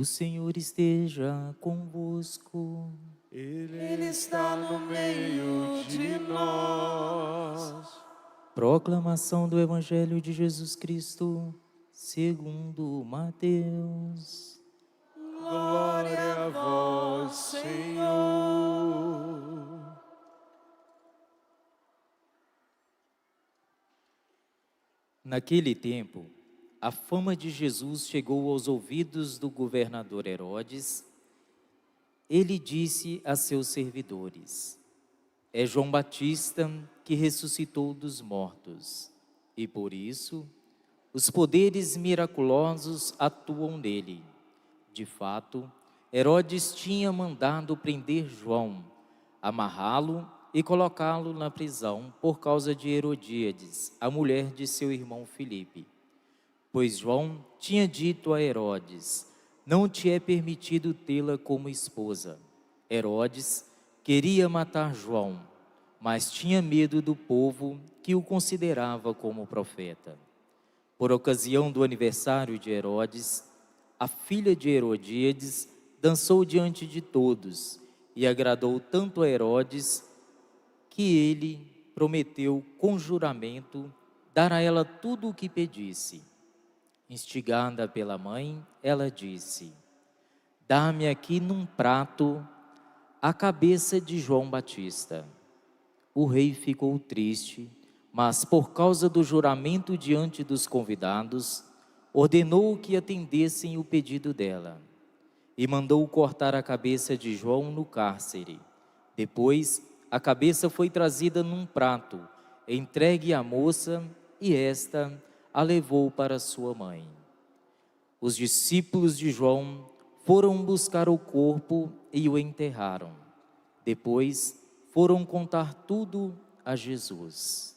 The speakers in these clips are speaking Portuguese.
O Senhor esteja convosco. Ele está no meio de nós. Proclamação do Evangelho de Jesus Cristo, segundo Mateus. Glória a vós, Senhor. Naquele tempo, a fama de Jesus chegou aos ouvidos do governador Herodes. Ele disse a seus servidores: é João Batista que ressuscitou dos mortos, e por isso os poderes miraculosos atuam nele. De fato, Herodes tinha mandado prender João, amarrá-lo e colocá-lo na prisão por causa de Herodíades, a mulher de seu irmão Filipe. Pois João tinha dito a Herodes: não te é permitido tê-la como esposa. Herodes queria matar João, mas tinha medo do povo que o considerava como profeta. Por ocasião do aniversário de Herodes, a filha de Herodíades dançou diante de todos e agradou tanto a Herodes que ele prometeu com juramento dar a ela tudo o que pedisse. Instigada pela mãe, ela disse: dá-me aqui num prato a cabeça de João Batista. O rei ficou triste, mas por causa do juramento diante dos convidados, ordenou que atendessem o pedido dela e mandou cortar a cabeça de João no cárcere. Depois, a cabeça foi trazida num prato, entregue à moça, e esta a levou para sua mãe. Os discípulos de João foram buscar o corpo e o enterraram. Depois, foram contar tudo a Jesus.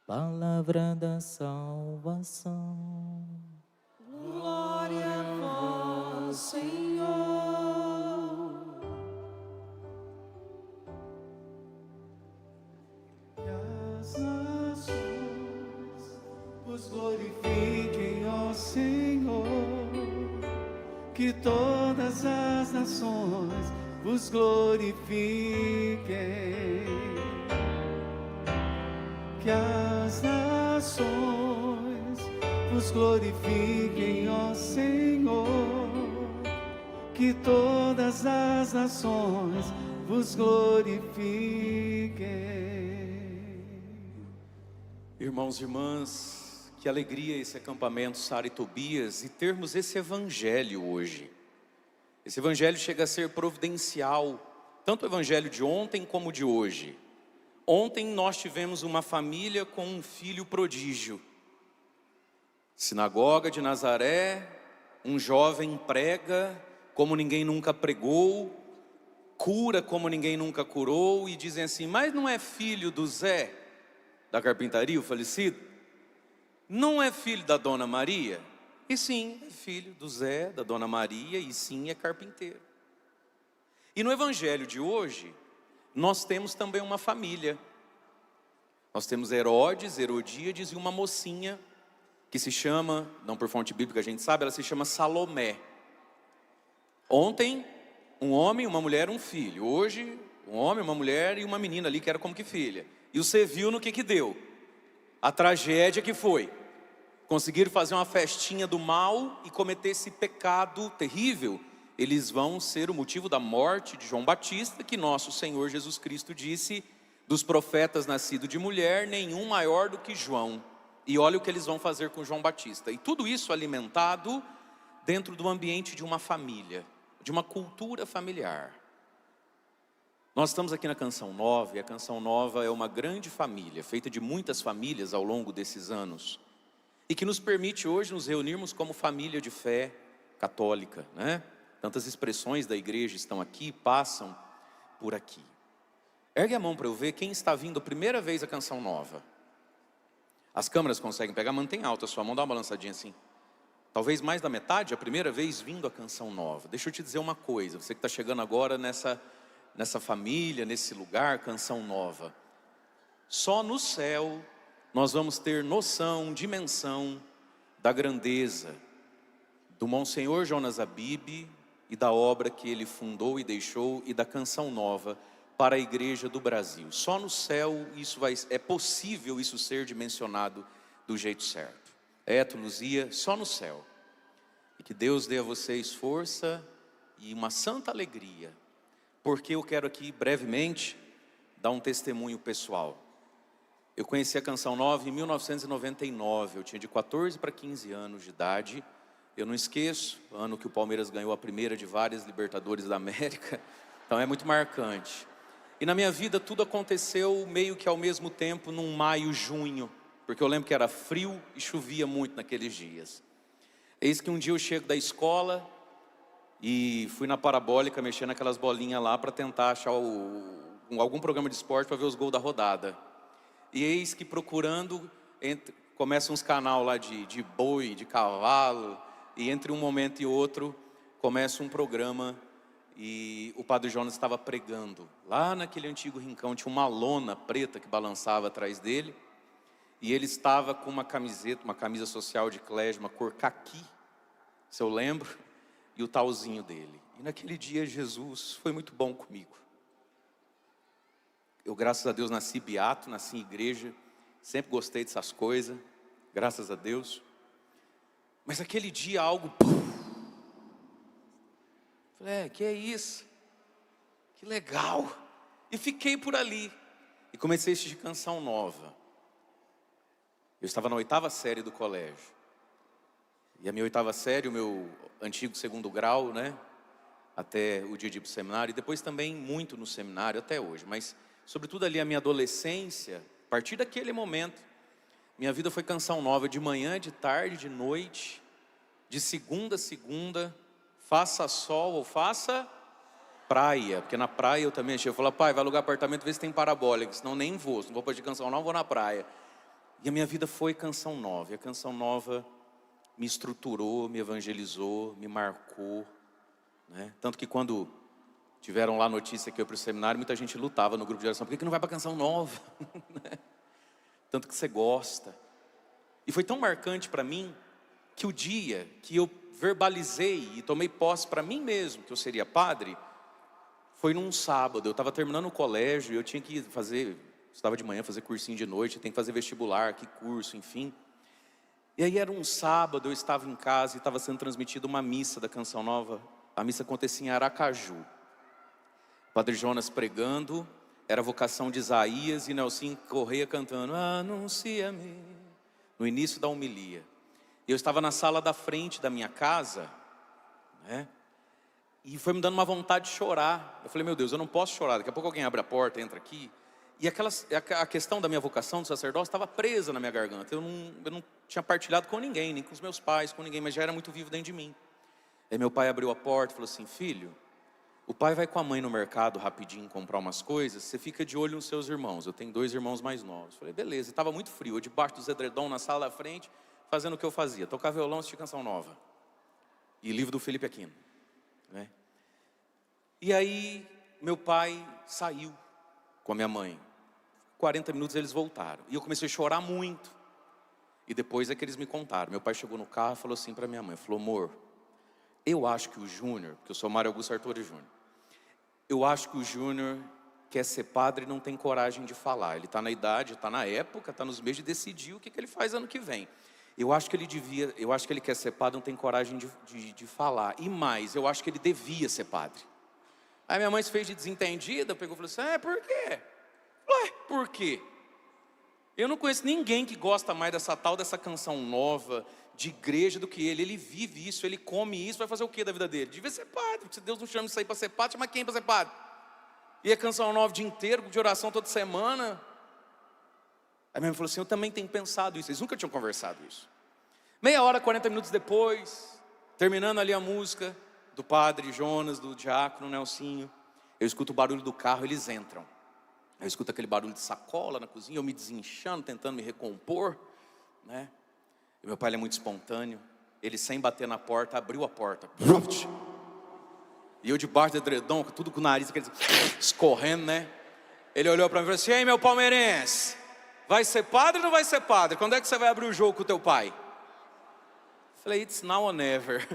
Palavra da salvação. Glória a vós, Senhor. Que as nações vos glorifiquem, ó Senhor. Que todas as nações vos glorifiquem. Que as nações vos glorifiquem, ó Senhor. Que todas as nações vos glorifiquem. Irmãos e irmãs, que alegria esse acampamento Sara e Tobias e termos esse evangelho hoje. Esse evangelho chega a ser providencial, tanto o evangelho de ontem como o de hoje. Ontem nós tivemos uma família com um filho prodígio. Sinagoga de Nazaré, um jovem prega como ninguém nunca pregou, cura como ninguém nunca curou, e dizem assim: mas não é filho do Zé, da carpintaria, o falecido? Não é filho da Dona Maria? E sim, é filho do Zé, da Dona Maria, e sim, é carpinteiro. E no evangelho de hoje, nós temos também uma família. Nós temos Herodes, Herodíades e uma mocinha que se chama, não por fonte bíblica a gente sabe, ela se chama Salomé. Ontem, um homem, uma mulher, um filho. Hoje, um homem, uma mulher e uma menina ali que era como que filha. E você viu no que deu? A tragédia que foi. Conseguiram fazer uma festinha do mal e cometer esse pecado terrível. Eles vão ser o motivo da morte de João Batista, que nosso Senhor Jesus Cristo disse: dos profetas nascidos de mulher, nenhum maior do que João. E olha o que eles vão fazer com João Batista. E tudo isso alimentado dentro do ambiente de uma família, de uma cultura familiar. Nós estamos aqui na Canção Nova, e a Canção Nova é uma grande família, feita de muitas famílias ao longo desses anos, e que nos permite hoje nos reunirmos como família de fé católica, né? Tantas expressões da igreja estão aqui, passam por aqui. Ergue a mão para eu ver quem está vindo a primeira vez à Canção Nova. As câmeras conseguem pegar, mantém alta a sua mão, dá uma balançadinha assim. Talvez mais da metade, a primeira vez vindo à Canção Nova. Deixa eu te dizer uma coisa, você que está chegando agora nessa família, nesse lugar, Canção Nova. Só no céu nós vamos ter noção, dimensão da grandeza, do Monsenhor Jonas Abib e da obra que ele fundou e deixou e da Canção Nova para a Igreja do Brasil. Só no céu é possível isso ser dimensionado do jeito certo. Luzia, só no céu. E que Deus dê a vocês força e uma santa alegria, porque eu quero aqui brevemente dar um testemunho pessoal. Eu conheci a Canção Nova em 1999, eu tinha de 14 para 15 anos de idade. Eu não esqueço, ano que o Palmeiras ganhou a primeira de várias Libertadores da América, então é muito marcante. E na minha vida tudo aconteceu meio que ao mesmo tempo, num maio, junho, porque eu lembro que era frio e chovia muito naqueles dias. Eis que um dia eu chego da escola e fui na parabólica mexendo naquelas bolinhas lá para tentar achar algum programa de esporte para ver os gols da rodada. E eis que procurando, começa uns canal lá de boi, de cavalo, e entre um momento e outro começa um programa e o Padre Jonas estava pregando. Lá naquele antigo rincão tinha uma lona preta que balançava atrás dele. E ele estava com uma camisa social de clésima, cor caqui, se eu lembro, e o talzinho dele. E naquele dia Jesus foi muito bom comigo. Eu, graças a Deus, nasci beato, nasci em igreja, sempre gostei dessas coisas, graças a Deus. Mas aquele dia algo... Falei, que é isso? Que legal! E fiquei por ali. E comecei a assistir Canção Nova. Eu estava na 8ª série do colégio. E a minha 8ª série, o meu antigo 2º grau, né? Até o dia de ir para o seminário. E depois também muito no seminário, até hoje. Mas, sobretudo ali a minha adolescência, a partir daquele momento, minha vida foi Canção Nova. De manhã, de tarde, de noite, de segunda a segunda, faça sol ou faça praia. Porque na praia eu também achei. Eu falei, pai, vai alugar apartamento, vê se tem parabólica. Senão nem vou. Se não vou para de Canção Nova, vou na praia. E a minha vida foi Canção Nova. E a Canção Nova me estruturou, me evangelizou, me marcou, né? Tanto que quando tiveram lá a notícia que eu ia para o seminário, muita gente lutava no grupo de oração. Por que não vai para a Canção Nova? Tanto que você gosta. E foi tão marcante para mim, que o dia que eu verbalizei e tomei posse para mim mesmo, que eu seria padre, foi num sábado. Eu estava terminando o colégio, eu tinha que estava de manhã, fazer cursinho de noite, tem que fazer vestibular, que curso, enfim. E aí era um sábado, eu estava em casa e estava sendo transmitida uma missa da Canção Nova. A missa acontecia em Aracaju. O Padre Jonas pregando, era a vocação de Isaías e Nelson Correia cantando Anuncia-me, no início da homilia. Eu estava na sala da frente da minha casa, né? E foi me dando uma vontade de chorar. Eu falei, meu Deus, eu não posso chorar, daqui a pouco alguém abre a porta, entra aqui. E a questão da minha vocação do sacerdócio estava presa na minha garganta. Eu não tinha partilhado com ninguém, nem com os meus pais, com ninguém, mas já era muito vivo dentro de mim. Aí meu pai abriu a porta e falou assim, filho, o pai vai com a mãe no mercado rapidinho comprar umas coisas, você fica de olho nos seus irmãos. Eu tenho 2 irmãos mais novos. Eu falei, beleza. E estava muito frio, eu debaixo dos edredom na sala da frente, fazendo o que eu fazia. Tocar violão, assistir Canção Nova. E livro do Felipe Aquino, né? E aí meu pai saiu com a minha mãe. 40 minutos eles voltaram. E eu comecei a chorar muito. E depois é que eles me contaram. Meu pai chegou no carro e falou assim para minha mãe. Falou, amor, eu acho que o Júnior, porque eu sou Mário Augusto Arturi Júnior. Eu acho que o Júnior quer ser padre e não tem coragem de falar. Ele está na idade, está na época, está nos meios de decidir o que ele faz ano que vem. Eu acho que ele quer ser padre, não tem coragem de falar. E mais, eu acho que ele devia ser padre. Aí minha mãe se fez de desentendida, pegou e falou assim, por quê? Ué, por quê? Eu não conheço ninguém que gosta mais dessa Canção Nova, de igreja, do que ele. Ele vive isso, ele come isso, vai fazer o quê da vida dele? Devia ser padre, porque se Deus não chama isso aí para ser padre, chama quem para ser padre? E a Canção Nova o dia inteiro, de oração toda semana. Aí minha mãe falou assim, eu também tenho pensado isso. Eles nunca tinham conversado isso. Meia hora, 40 minutos depois, terminando ali a música do Padre Jonas, do diácono Nelsinho, eu escuto o barulho do carro, eles entram. Eu escuto aquele barulho de sacola na cozinha, eu me desinchando, tentando me recompor, né? E meu pai, ele é muito espontâneo. Ele, sem bater na porta, abriu a porta. E eu debaixo do edredom, tudo com o nariz escorrendo, né? Ele olhou para mim e falou assim, ei, meu palmeirense, vai ser padre ou não vai ser padre? Quando é que você vai abrir o jogo com o teu pai? Falei, it's now or never.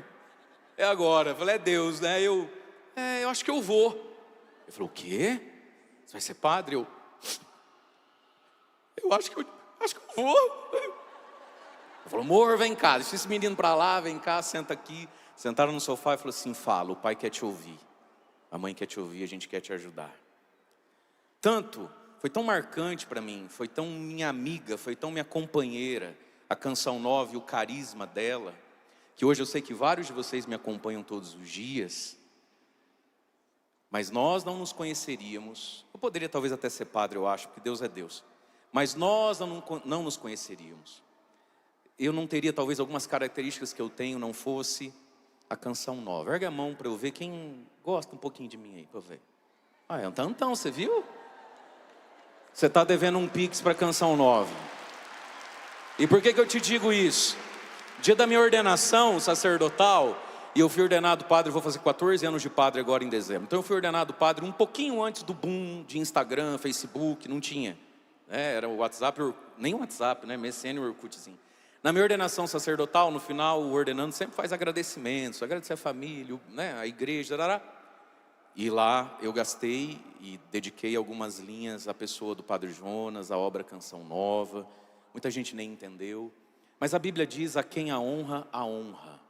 é agora. Eu falei, é Deus, né? Eu acho que eu vou. Ele falou, o quê? Você vai ser padre? Eu acho que eu vou. Ele falou, amor, vem cá, deixa esse menino para lá, vem cá, senta aqui. Sentaram no sofá e falou assim, fala, o pai quer te ouvir. A mãe quer te ouvir, a gente quer te ajudar. Foi tão marcante para mim, foi tão minha amiga, foi tão minha companheira, a Canção Nova e o carisma dela, que hoje eu sei que vários de vocês me acompanham todos os dias, mas nós não nos conheceríamos. Eu poderia talvez até ser padre, eu acho, porque Deus é Deus, mas nós não nos conheceríamos. Eu não teria talvez algumas características que eu tenho, não fosse a Canção Nova. Ergue a mão para eu ver quem gosta um pouquinho de mim aí, para eu ver. É um tantão, você viu? Você está devendo um pix para a Canção Nova. E por que eu te digo isso? Dia da minha ordenação sacerdotal, e eu fui ordenado padre, eu vou fazer 14 anos de padre agora em dezembro. Então eu fui ordenado padre um pouquinho antes do boom de Instagram, Facebook, não tinha. Era o WhatsApp, nem o WhatsApp, né? MSN e Orkutzinho. Na minha ordenação sacerdotal, no final, o ordenando sempre faz agradecimentos, agradecer a família, né? A igreja, tarará. E lá eu gastei e dediquei algumas linhas à pessoa do Padre Jonas, à obra Canção Nova. Muita gente nem entendeu. Mas a Bíblia diz, a quem a honra, a honra.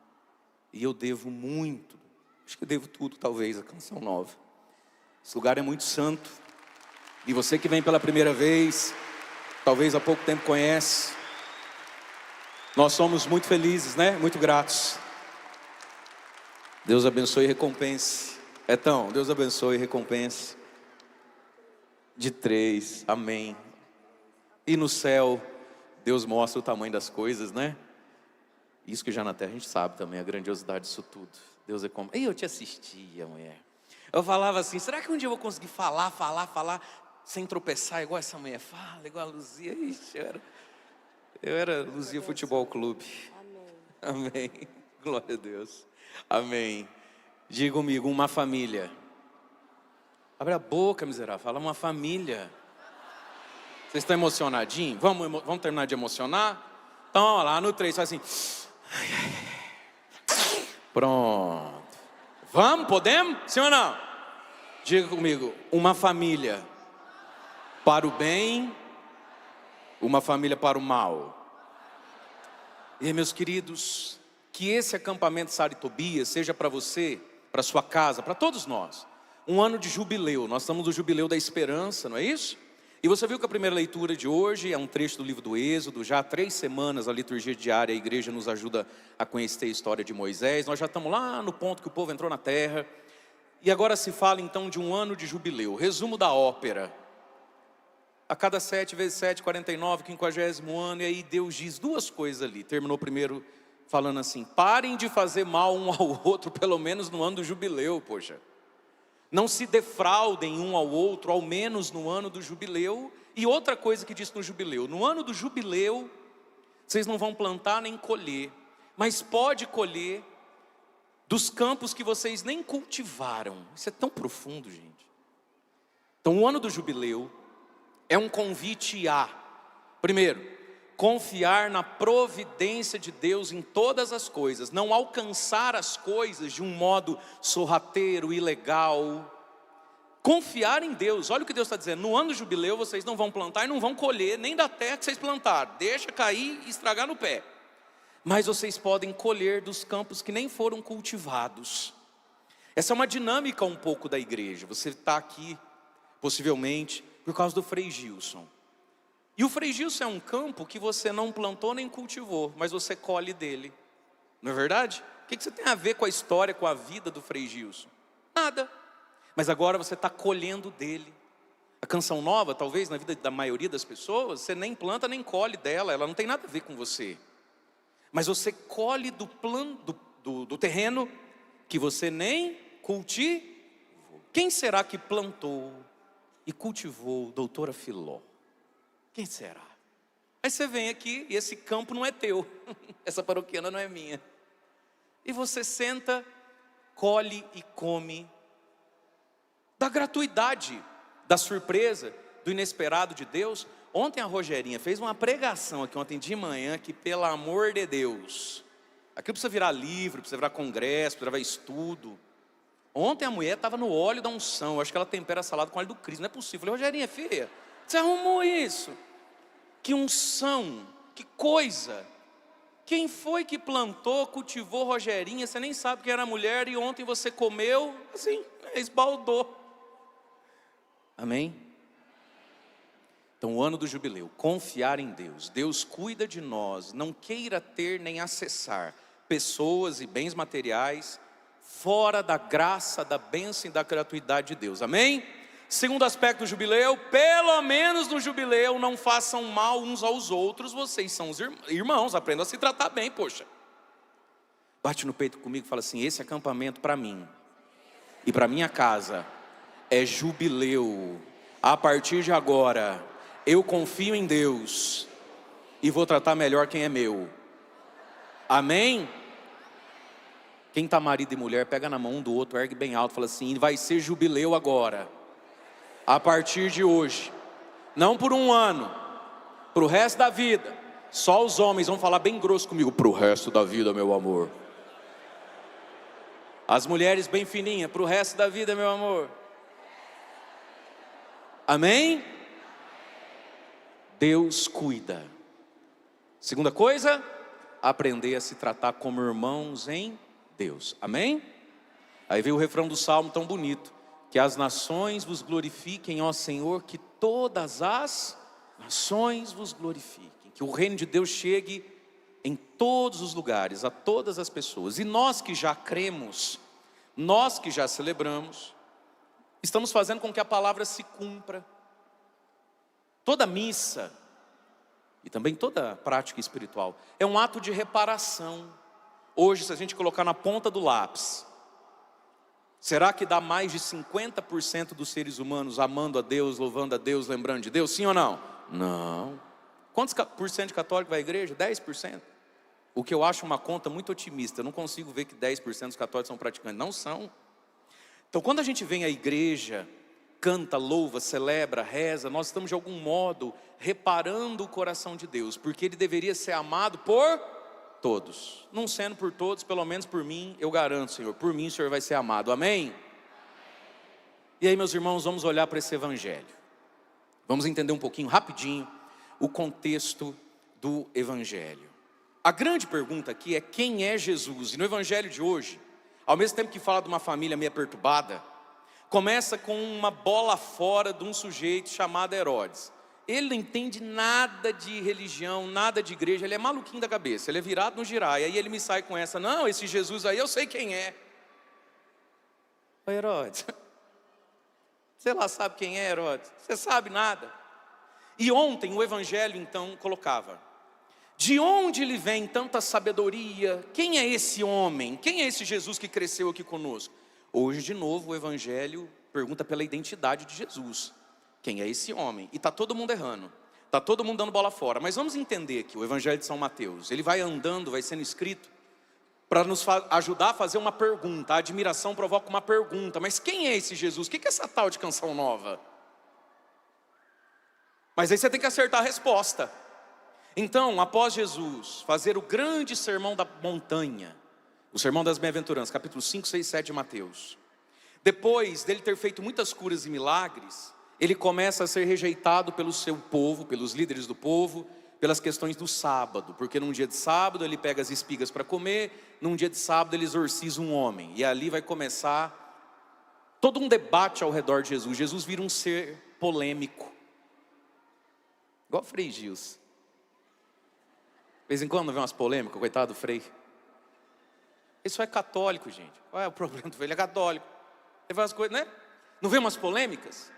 E eu devo muito, acho que eu devo tudo talvez à Canção Nova. Esse lugar é muito santo. E você que vem pela primeira vez, talvez há pouco tempo conhece, nós somos muito felizes, né? Muito gratos. Deus abençoe e recompense. Então, Deus abençoe e recompense. De 3, amém. E no céu, Deus mostra o tamanho das coisas, né? Isso que já na terra a gente sabe também, a grandiosidade disso tudo. Deus é como... E eu te assistia, mulher. Eu falava assim, será que um dia eu vou conseguir falar, sem tropeçar, igual essa mulher fala, igual a Luzia? Ixi, eu era Luzia Futebol Clube. Amém. Amém. Glória a Deus. Amém. Diga comigo, uma família. Abre a boca, miserável. Fala uma família. Vocês estão emocionadinhos? Vamos terminar de emocionar? Então, olha lá, no 3, faz assim. Pronto. Vamos, podemos? Sim ou não? Diga comigo, uma família para o bem, uma família para o mal. E aí, meus queridos, que esse acampamento Sara e Tobias seja para você, para sua casa, para todos nós, um ano de jubileu. Nós estamos no jubileu da esperança, não é isso? E você viu que a primeira leitura de hoje é um trecho do livro do Êxodo. Já há 3 semanas a liturgia diária, a igreja nos ajuda a conhecer a história de Moisés. Nós já estamos lá no ponto que o povo entrou na terra. E agora se fala então de um ano de jubileu. Resumo da ópera. A cada 7 vezes 7, 49, 50º ano. E aí Deus diz 2 coisas ali. Terminou primeiro falando assim, parem de fazer mal um ao outro, pelo menos no ano do jubileu, poxa. Não se defraudem um ao outro, ao menos no ano do jubileu. E outra coisa que diz no jubileu, no ano do jubileu, vocês não vão plantar nem colher, mas pode colher dos campos que vocês nem cultivaram. Isso é tão profundo, gente. Então o ano do jubileu é um convite a, primeiro, confiar na providência de Deus em todas as coisas, não alcançar as coisas de um modo sorrateiro, ilegal. Confiar em Deus. Olha o que Deus está dizendo, no ano do jubileu vocês não vão plantar e não vão colher nem da terra que vocês plantaram, deixa cair e estragar no pé. Mas vocês podem colher dos campos que nem foram cultivados. Essa é uma dinâmica um pouco da igreja. Você está aqui, possivelmente, por causa do Frei Gilson. E o Frei Gilson é um campo que você não plantou nem cultivou, mas você colhe dele. Não é verdade? O que você tem a ver com a história, com a vida do Frei Gilson? Nada. Mas agora você está colhendo dele. A Canção Nova, talvez na vida da maioria das pessoas, você nem planta nem colhe dela, ela não tem nada a ver com você. Mas você colhe do terreno que você nem cultivou. Quem será que plantou e cultivou doutora Filó? Quem será? Aí você vem aqui e esse campo não é teu. Essa paroquiana não é minha. E você senta, colhe e come da gratuidade, da surpresa, do inesperado de Deus. Ontem a Rogerinha fez uma pregação aqui ontem de manhã que, pelo amor de Deus, Aquilo precisa virar livro, precisa virar congresso, precisa virar estudo. Ontem a mulher estava no óleo da unção. Eu acho que ela tempera a salada com óleo do Cristo. Não é possível. Eu falei, Rogerinha, filha, você arrumou isso? Que unção, que coisa. Quem foi que plantou, cultivou Rogerinha? Você nem sabe quem era a mulher e ontem você comeu, assim, esbaldou. Amém? Então, o ano do jubileu, confiar em Deus. Deus cuida de nós, não queira ter nem acessar pessoas e bens materiais fora da graça, da bênção e da gratuidade de Deus. Amém? Segundo aspecto do jubileu, pelo menos no jubileu não façam mal uns aos outros, vocês são os irmãos, aprendam a se tratar bem, poxa. Bate no peito comigo e fala assim, esse acampamento para mim e para minha casa é jubileu. A partir de agora, eu confio em Deus e vou tratar melhor quem é meu. Amém? Quem está marido e mulher, pega na mão um do outro, ergue bem alto, fala assim, vai ser jubileu agora. A partir de hoje, não por um ano, para o resto da vida. Só os homens vão falar bem grosso comigo, para o resto da vida, meu amor. As mulheres bem fininhas, para o resto da vida, meu amor. Amém? Deus cuida. Segunda coisa, aprender a se tratar como irmãos em Deus. Amém? Aí veio o refrão do Salmo tão bonito. Que as nações vos glorifiquem, ó Senhor, que todas as nações vos glorifiquem. Que o reino de Deus chegue em todos os lugares, a todas as pessoas. E nós que já cremos, nós que já celebramos, estamos fazendo com que a palavra se cumpra. Toda missa, e também toda prática espiritual, é um ato de reparação. Hoje, se a gente colocar na ponta do lápis, será que dá mais de 50% dos seres humanos amando a Deus, louvando a Deus, lembrando de Deus? Sim ou não? Não. Quantos por cento de católico vai à igreja? 10%. O que eu acho uma conta muito otimista. Eu não consigo ver que 10% dos católicos são praticantes. Não são. Então quando a gente vem à igreja, canta, louva, celebra, reza, nós estamos de algum modo reparando o coração de Deus. Porque Ele deveria ser amado por todos. Não sendo por todos, pelo menos por mim, eu garanto, Senhor, por mim o Senhor vai ser amado, amém? E aí, meus irmãos, vamos olhar para esse evangelho. Vamos entender um pouquinho, rapidinho, o contexto do evangelho. A grande pergunta aqui é quem é Jesus? E no evangelho de hoje, ao mesmo tempo que fala de uma família meio perturbada, começa com uma bola fora de um sujeito chamado Herodes. Ele não entende nada de religião, nada de igreja, ele é maluquinho da cabeça, ele é virado no giraia. E aí ele me sai com essa, não, esse Jesus aí eu sei quem é. Ô Herodes, você lá sabe quem é, Herodes? Você sabe nada. E ontem o evangelho então colocava, de onde lhe vem tanta sabedoria? Quem é esse homem? Quem é esse Jesus que cresceu aqui conosco? Hoje de novo o evangelho pergunta pela identidade de Jesus. Quem é esse homem? E está todo mundo errando. Está todo mundo dando bola fora. Mas vamos entender que o Evangelho de São Mateus, ele vai andando, vai sendo escrito, para nos ajudar a fazer uma pergunta. A admiração provoca uma pergunta. Mas quem é esse Jesus? O que é essa tal de canção nova? Mas aí você tem que acertar a resposta. Então, após Jesus fazer o grande sermão da montanha, o sermão das bem-aventuranças, capítulos 5, 6, 7 de Mateus. Depois dele ter feito muitas curas e milagres, ele começa a ser rejeitado pelo seu povo, pelos líderes do povo, pelas questões do sábado. Porque num dia de sábado ele pega as espigas para comer, num dia de sábado ele exorciza um homem. E ali vai começar todo um debate ao redor de Jesus. Jesus vira um ser polêmico. Igual o Frei Gils. De vez em quando vem umas polêmicas, coitado do Frei. Isso é católico, gente. Qual é o problema do Frei? Ele é católico. Ele faz as coisas, né? Não vê umas polêmicas?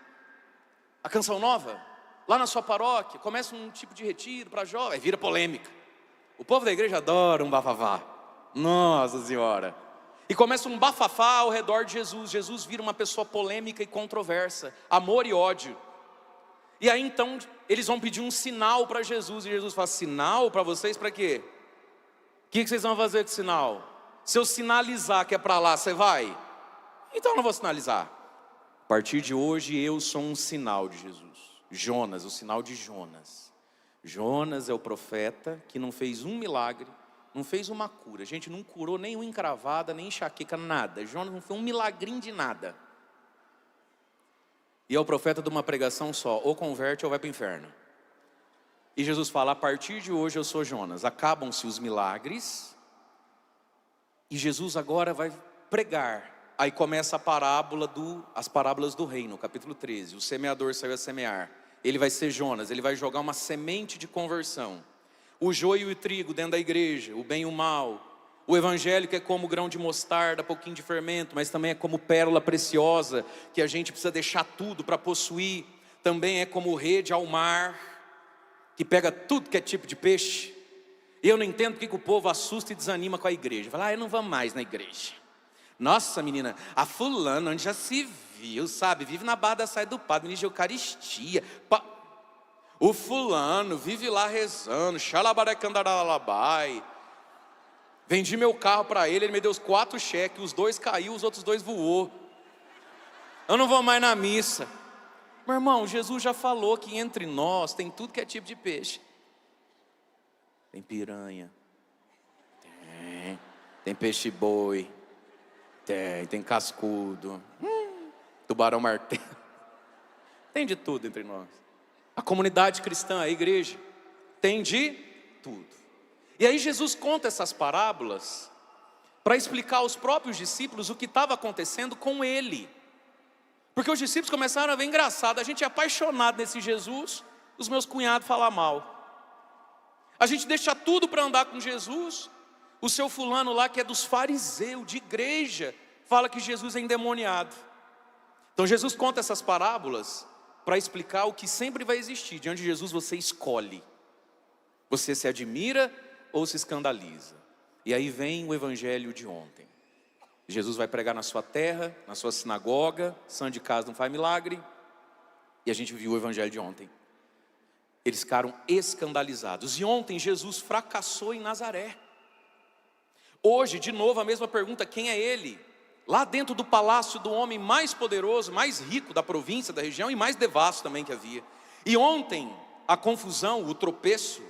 A canção nova, lá na sua paróquia, começa um tipo de retiro para jovem, vira polêmica. O povo da igreja adora um bafafá. Nossa Senhora. E começa um bafafá ao redor de Jesus. Jesus vira uma pessoa polêmica e controversa. Amor e ódio. E aí então, eles vão pedir um sinal para Jesus. E Jesus fala, sinal para vocês para quê? O que vocês vão fazer com o sinal? Se eu sinalizar que é para lá, você vai? Então eu não vou sinalizar. A partir de hoje eu sou um sinal de Jesus. Jonas, o sinal de Jonas. Jonas é o profeta que não fez um milagre, não fez uma cura. Gente, não curou nem uma encravada, nem enxaqueca, nada. Jonas não fez um milagrinho de nada. E é o profeta de uma pregação só, ou converte ou vai para o inferno. E Jesus fala, a partir de hoje eu sou Jonas. Acabam-se os milagres. E Jesus agora vai pregar. Aí começa as parábolas do reino, capítulo 13. O semeador saiu a semear. Ele vai ser Jonas, ele vai jogar uma semente de conversão. O joio e o trigo dentro da igreja, o bem e o mal. O evangelho que é como grão de mostarda, pouquinho de fermento, mas também é como pérola preciosa, que a gente precisa deixar tudo para possuir. Também é como rede ao mar, que pega tudo que é tipo de peixe. E eu não entendo porque o povo assusta e desanima com a igreja. Fala, eu não vou mais na igreja. Nossa, menina, a fulana, onde já se viu, sabe? Vive na barra da saia do padre, menina de Eucaristia. O fulano vive lá rezando, xalabarecandarabai. Vendi meu carro para ele me deu os 4 cheques, os 2 caiu, os outros 2 voou. Eu não vou mais na missa. Meu irmão, Jesus já falou que entre nós tem tudo que é tipo de peixe. Tem piranha. Tem peixe-boi. Tem cascudo. Tubarão martelo. Tem de tudo entre nós. A comunidade cristã, a igreja, tem de tudo. E aí Jesus conta essas parábolas para explicar aos próprios discípulos o que estava acontecendo com ele. Porque os discípulos começaram a ver engraçado, a gente é apaixonado nesse Jesus, os meus cunhados falam mal. A gente deixa tudo para andar com Jesus. O seu fulano lá que é dos fariseus, de igreja, fala que Jesus é endemoniado. Então Jesus conta essas parábolas para explicar o que sempre vai existir. Diante de Jesus você escolhe. Você se admira ou se escandaliza. E aí vem o evangelho de ontem. Jesus vai pregar na sua terra, na sua sinagoga, santo de casa não faz milagre. E a gente viu o evangelho de ontem. Eles ficaram escandalizados. E ontem Jesus fracassou em Nazaré. Hoje, de novo, a mesma pergunta, quem é ele? Lá dentro do palácio do homem mais poderoso, mais rico da província, da região e mais devasto também que havia. E ontem, a confusão, o tropeço,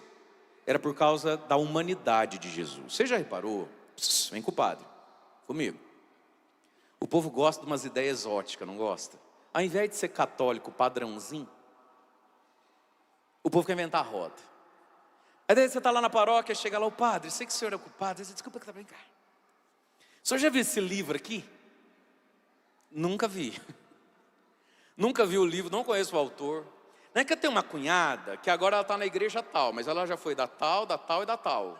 era por causa da humanidade de Jesus. Você já reparou? Vem com o padre, comigo. O povo gosta de umas ideias exóticas, não gosta? Ao invés de ser católico padrãozinho, o povo quer inventar a roda. Aí daí você está lá na paróquia, chega lá o padre, sei que o senhor é ocupado, diz, desculpa que está brincando. O senhor já viu esse livro aqui? Nunca vi. Nunca vi o livro, não conheço o autor. Não é que eu tenho uma cunhada, que agora ela está na igreja tal, mas ela já foi da tal e da tal.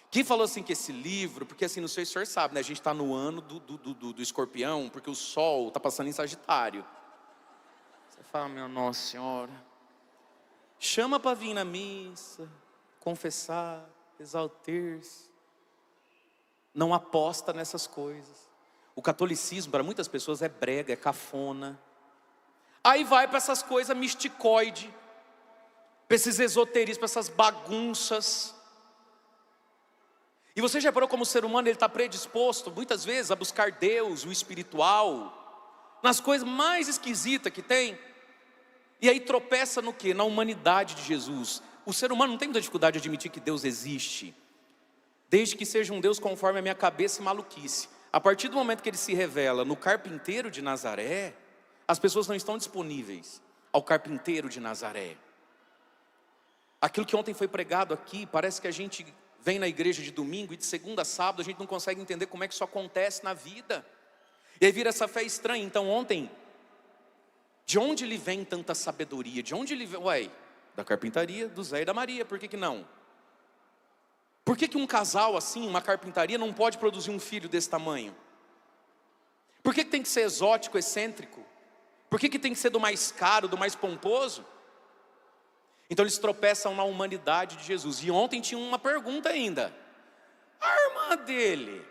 Quem falou assim que esse livro, porque assim, não sei se o senhor sabe, né? A gente está no ano do escorpião, porque o sol está passando em Sagitário. Você fala, minha Nossa Senhora, chama para vir na missa, confessar, rezar o terço. Não aposta nessas coisas. O catolicismo para muitas pessoas é brega, é cafona. Aí vai para essas coisas misticoide, para esses esoterismos, para essas bagunças. E você já reparou como o ser humano ele está predisposto muitas vezes a buscar Deus, o espiritual, nas coisas mais esquisitas que tem. E aí tropeça no quê? Na humanidade de Jesus. O ser humano não tem muita dificuldade de admitir que Deus existe, desde que seja um Deus conforme a minha cabeça e maluquice. A partir do momento que ele se revela no carpinteiro de Nazaré, as pessoas não estão disponíveis ao carpinteiro de Nazaré. Aquilo que ontem foi pregado aqui, parece que a gente vem na igreja de domingo e de segunda a sábado a gente não consegue entender como é que isso acontece na vida. E aí vira essa fé estranha. Então ontem, de onde lhe vem tanta sabedoria? De onde lhe vem? Ué, da carpintaria do Zé e da Maria, por que não? Por que um casal assim, uma carpintaria, não pode produzir um filho desse tamanho? Por que tem que ser exótico, excêntrico? Por que tem que ser do mais caro, do mais pomposo? Então eles tropeçam na humanidade de Jesus. E ontem tinha uma pergunta ainda. A irmã dele.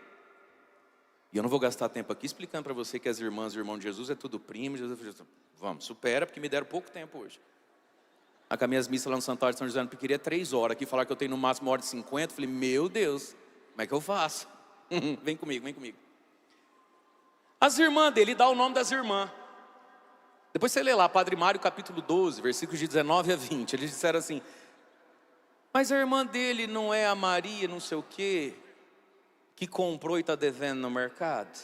E eu não vou gastar tempo aqui explicando para você que as irmãs e o irmão de Jesus é tudo primo. Jesus, vamos, supera, porque me deram pouco tempo hoje. A com minhas missas lá no Santuário de São José, eu queria 3 horas. Aqui falar que eu tenho no máximo 1h50. Falei, meu Deus, como é que eu faço? Vem comigo, vem comigo. As irmãs dele, dá o nome das irmãs. Depois você lê lá, Padre Mário capítulo 12, versículos de 19 a 20. Eles disseram assim, Mas a irmã dele não é a Maria, não sei o quê, que comprou e está devendo no mercado?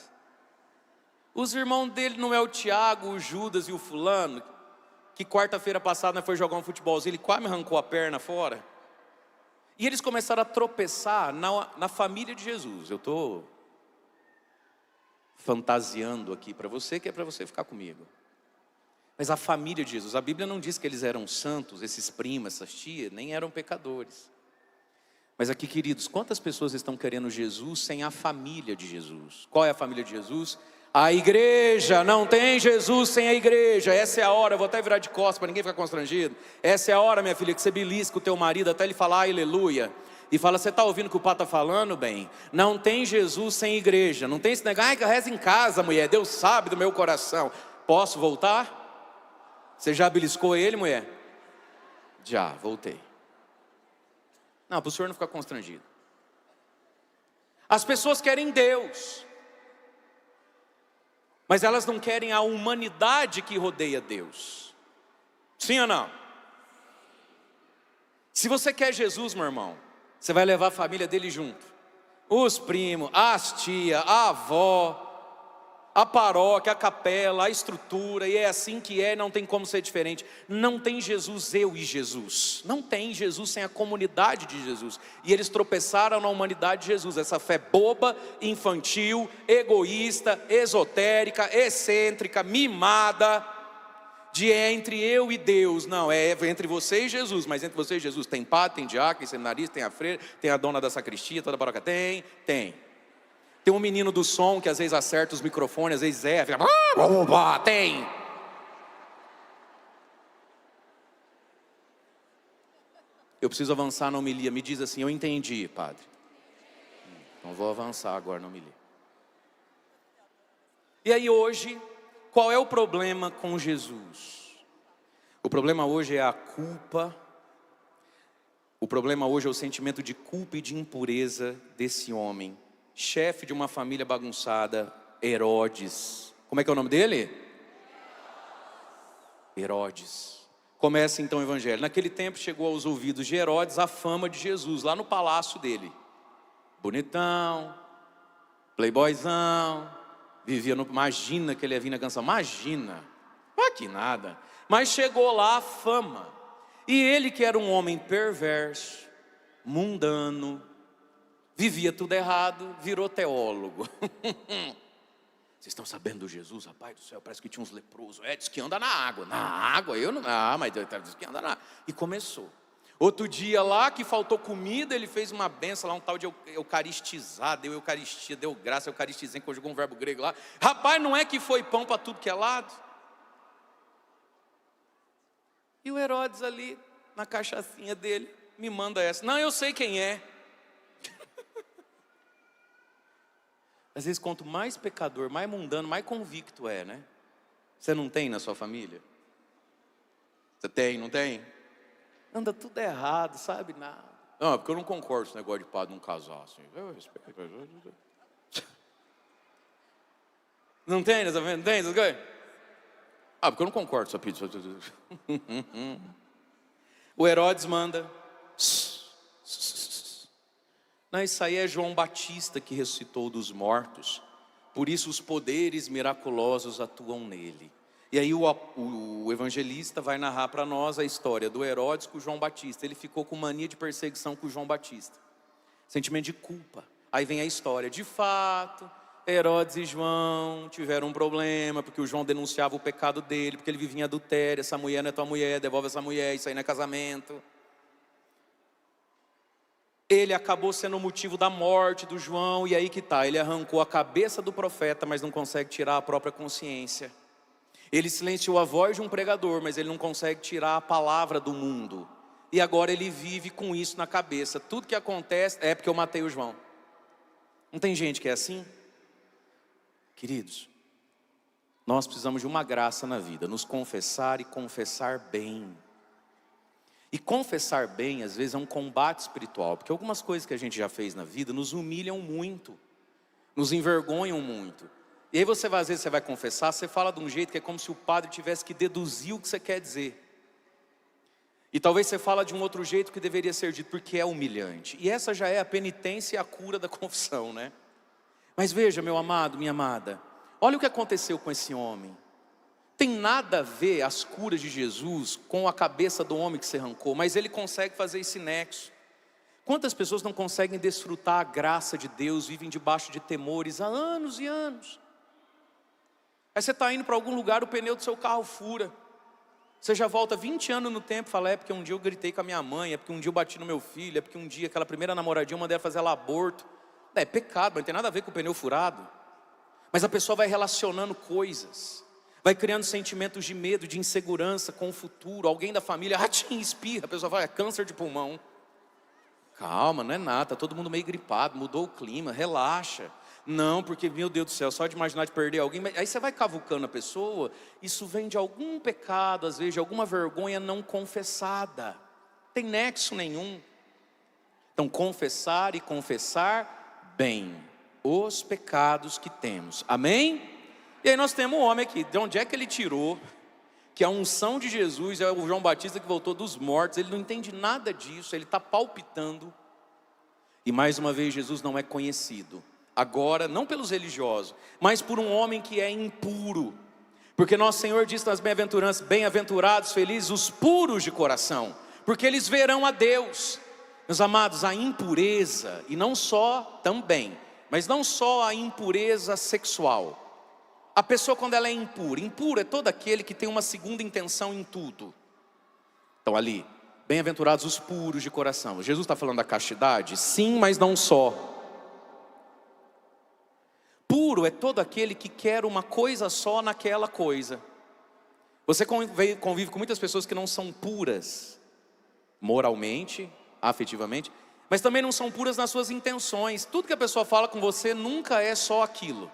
Os irmãos dele não é o Tiago, o Judas e o fulano, que quarta-feira passada foi jogar um futebolzinho, ele quase me arrancou a perna fora. E eles começaram a tropeçar na família de Jesus. Eu estou fantasiando aqui para você, que é para você ficar comigo. Mas a família de Jesus, a Bíblia não diz que eles eram santos, esses primos, essas tias, nem eram pecadores. Mas aqui, queridos, quantas pessoas estão querendo Jesus sem a família de Jesus? Qual é a família de Jesus? A igreja. Não tem Jesus sem a igreja. Essa é a hora, eu vou até virar de costas para ninguém ficar constrangido. Essa é a hora, minha filha, que você belisca o teu marido até ele falar aleluia. E fala, você está ouvindo o que o pai está falando? Bem, não tem Jesus sem igreja. Não tem esse negócio, ai que eu rezo em casa, mulher, Deus sabe do meu coração. Posso voltar? Você já beliscou ele, mulher? Já, voltei. Não, para o senhor não ficar constrangido. As pessoas querem Deus, mas elas não querem a humanidade que rodeia Deus. Sim ou não? Se você quer Jesus, meu irmão, você vai levar a família dele junto. Os primos, as tias, a avó, a paróquia, a capela, a estrutura, e é assim que é, não tem como ser diferente. Não tem Jesus, eu e Jesus. Não tem Jesus sem a comunidade de Jesus. E eles tropeçaram na humanidade de Jesus. Essa fé boba, infantil, egoísta, esotérica, excêntrica, mimada, de entre eu e Deus. Não, é entre você e Jesus. Mas entre você e Jesus tem padre, tem diácono, tem seminarista, tem a freira, tem a dona da sacristia, toda a paróquia tem. Tem um menino do som que às vezes acerta os microfones, às vezes fica, tem. Eu preciso avançar na homilia. Me diz assim, eu entendi, padre. Então vou avançar agora na homilia. E aí hoje, qual é o problema com Jesus? O problema hoje é a culpa. O problema hoje é o sentimento de culpa e de impureza desse homem, chefe de uma família bagunçada, Herodes. Como é que é o nome dele? Herodes. Começa então o evangelho. Naquele tempo chegou aos ouvidos de Herodes a fama de Jesus, lá no palácio dele. Bonitão, playboyzão, vivia no... Imagina que ele ia vir na canção, imagina. Que nada. Mas chegou lá a fama. E ele, que era um homem perverso, mundano, vivia tudo errado, virou teólogo. Vocês estão sabendo do Jesus, rapaz do céu? Parece que tinha uns leprosos. Diz que anda na água. Na água? Eu não. Mas diz que anda na água. E começou. Outro dia lá, que faltou comida, ele fez uma benção lá, um tal de eucaristizar, deu eucaristia, deu graça, eucaristizem, conjugou um verbo grego lá. Rapaz, não é que foi pão para tudo que é lado? E o Herodes ali, na cachaçinha dele, me manda essa. Não, eu sei quem é. Às vezes, quanto mais pecador, mais mundano, mais convicto é, né? Você não tem na sua família? Você tem, não tem? Anda tudo errado, sabe nada. Não, porque eu não concordo com esse negócio de padre não casar assim. Eu respeito. Não tem, tá vendo? Não tem essas coisas? Porque eu não concordo com essa pizza. O Herodes manda. Não, isso aí é João Batista que ressuscitou dos mortos. Por isso os poderes miraculosos atuam nele. E aí o evangelista vai narrar para nós a história do Herodes com o João Batista. Ele ficou com mania de perseguição com o João Batista. Sentimento de culpa. Aí vem a história. De fato, Herodes e João tiveram um problema, porque o João denunciava o pecado dele, porque ele vivia em adultério. Essa mulher não é tua mulher, devolve essa mulher, isso aí não é casamento. Ele acabou sendo o motivo da morte do João, e aí que está, ele arrancou a cabeça do profeta, mas não consegue tirar a própria consciência. Ele silenciou a voz de um pregador, mas ele não consegue tirar a palavra do mundo. E agora ele vive com isso na cabeça. Tudo que acontece é porque eu matei o João. Não tem gente que é assim? Queridos, nós precisamos de uma graça na vida, nos confessar e confessar bem. E confessar bem, às vezes, é um combate espiritual, porque algumas coisas que a gente já fez na vida nos humilham muito, nos envergonham muito. E aí às vezes você vai confessar, você fala de um jeito que é como se o padre tivesse que deduzir o que você quer dizer. E talvez você fala de um outro jeito que deveria ser dito, porque é humilhante. E essa já é a penitência e a cura da confissão, né? Mas veja, meu amado, minha amada, olha o que aconteceu com esse homem. Tem nada a ver as curas de Jesus com a cabeça do homem que se arrancou, mas ele consegue fazer esse nexo. Quantas pessoas não conseguem desfrutar a graça de Deus, vivem debaixo de temores há anos e anos. Aí você está indo para algum lugar, o pneu do seu carro fura. Você já volta 20 anos no tempo e fala, é porque um dia eu gritei com a minha mãe, é porque um dia eu bati no meu filho, é porque um dia aquela primeira namoradinha eu mandei ela fazer ela aborto. É pecado, mas não tem nada a ver com o pneu furado. Mas a pessoa vai relacionando coisas, vai criando sentimentos de medo, de insegurança com o futuro. Alguém da família, espirra, a pessoa fala, é câncer de pulmão. Calma, não é nada, tá todo mundo meio gripado, mudou o clima, relaxa. Não, porque, meu Deus do céu, só de imaginar de perder alguém, aí você vai cavucando a pessoa, isso vem de algum pecado, às vezes de alguma vergonha não confessada. Não tem nexo nenhum. Então, confessar e confessar bem os pecados que temos, amém? E aí nós temos um homem aqui, de onde é que ele tirou que a unção de Jesus é o João Batista que voltou dos mortos? Ele não entende nada disso, ele está palpitando. E mais uma vez Jesus não é conhecido, agora não pelos religiosos, mas por um homem que é impuro. Porque nosso Senhor diz nas bem-aventuranças, bem-aventurados, felizes os puros de coração, porque eles verão a Deus. Meus amados, a impureza, e não só também, mas não só a impureza sexual. A pessoa quando ela é impura, impuro é todo aquele que tem uma segunda intenção em tudo. Então ali, bem-aventurados os puros de coração. Jesus está falando da castidade? Sim, mas não só. Puro é todo aquele que quer uma coisa só naquela coisa. Você convive com muitas pessoas que não são puras moralmente, afetivamente, mas também não são puras nas suas intenções. Tudo que a pessoa fala com você nunca é só aquilo.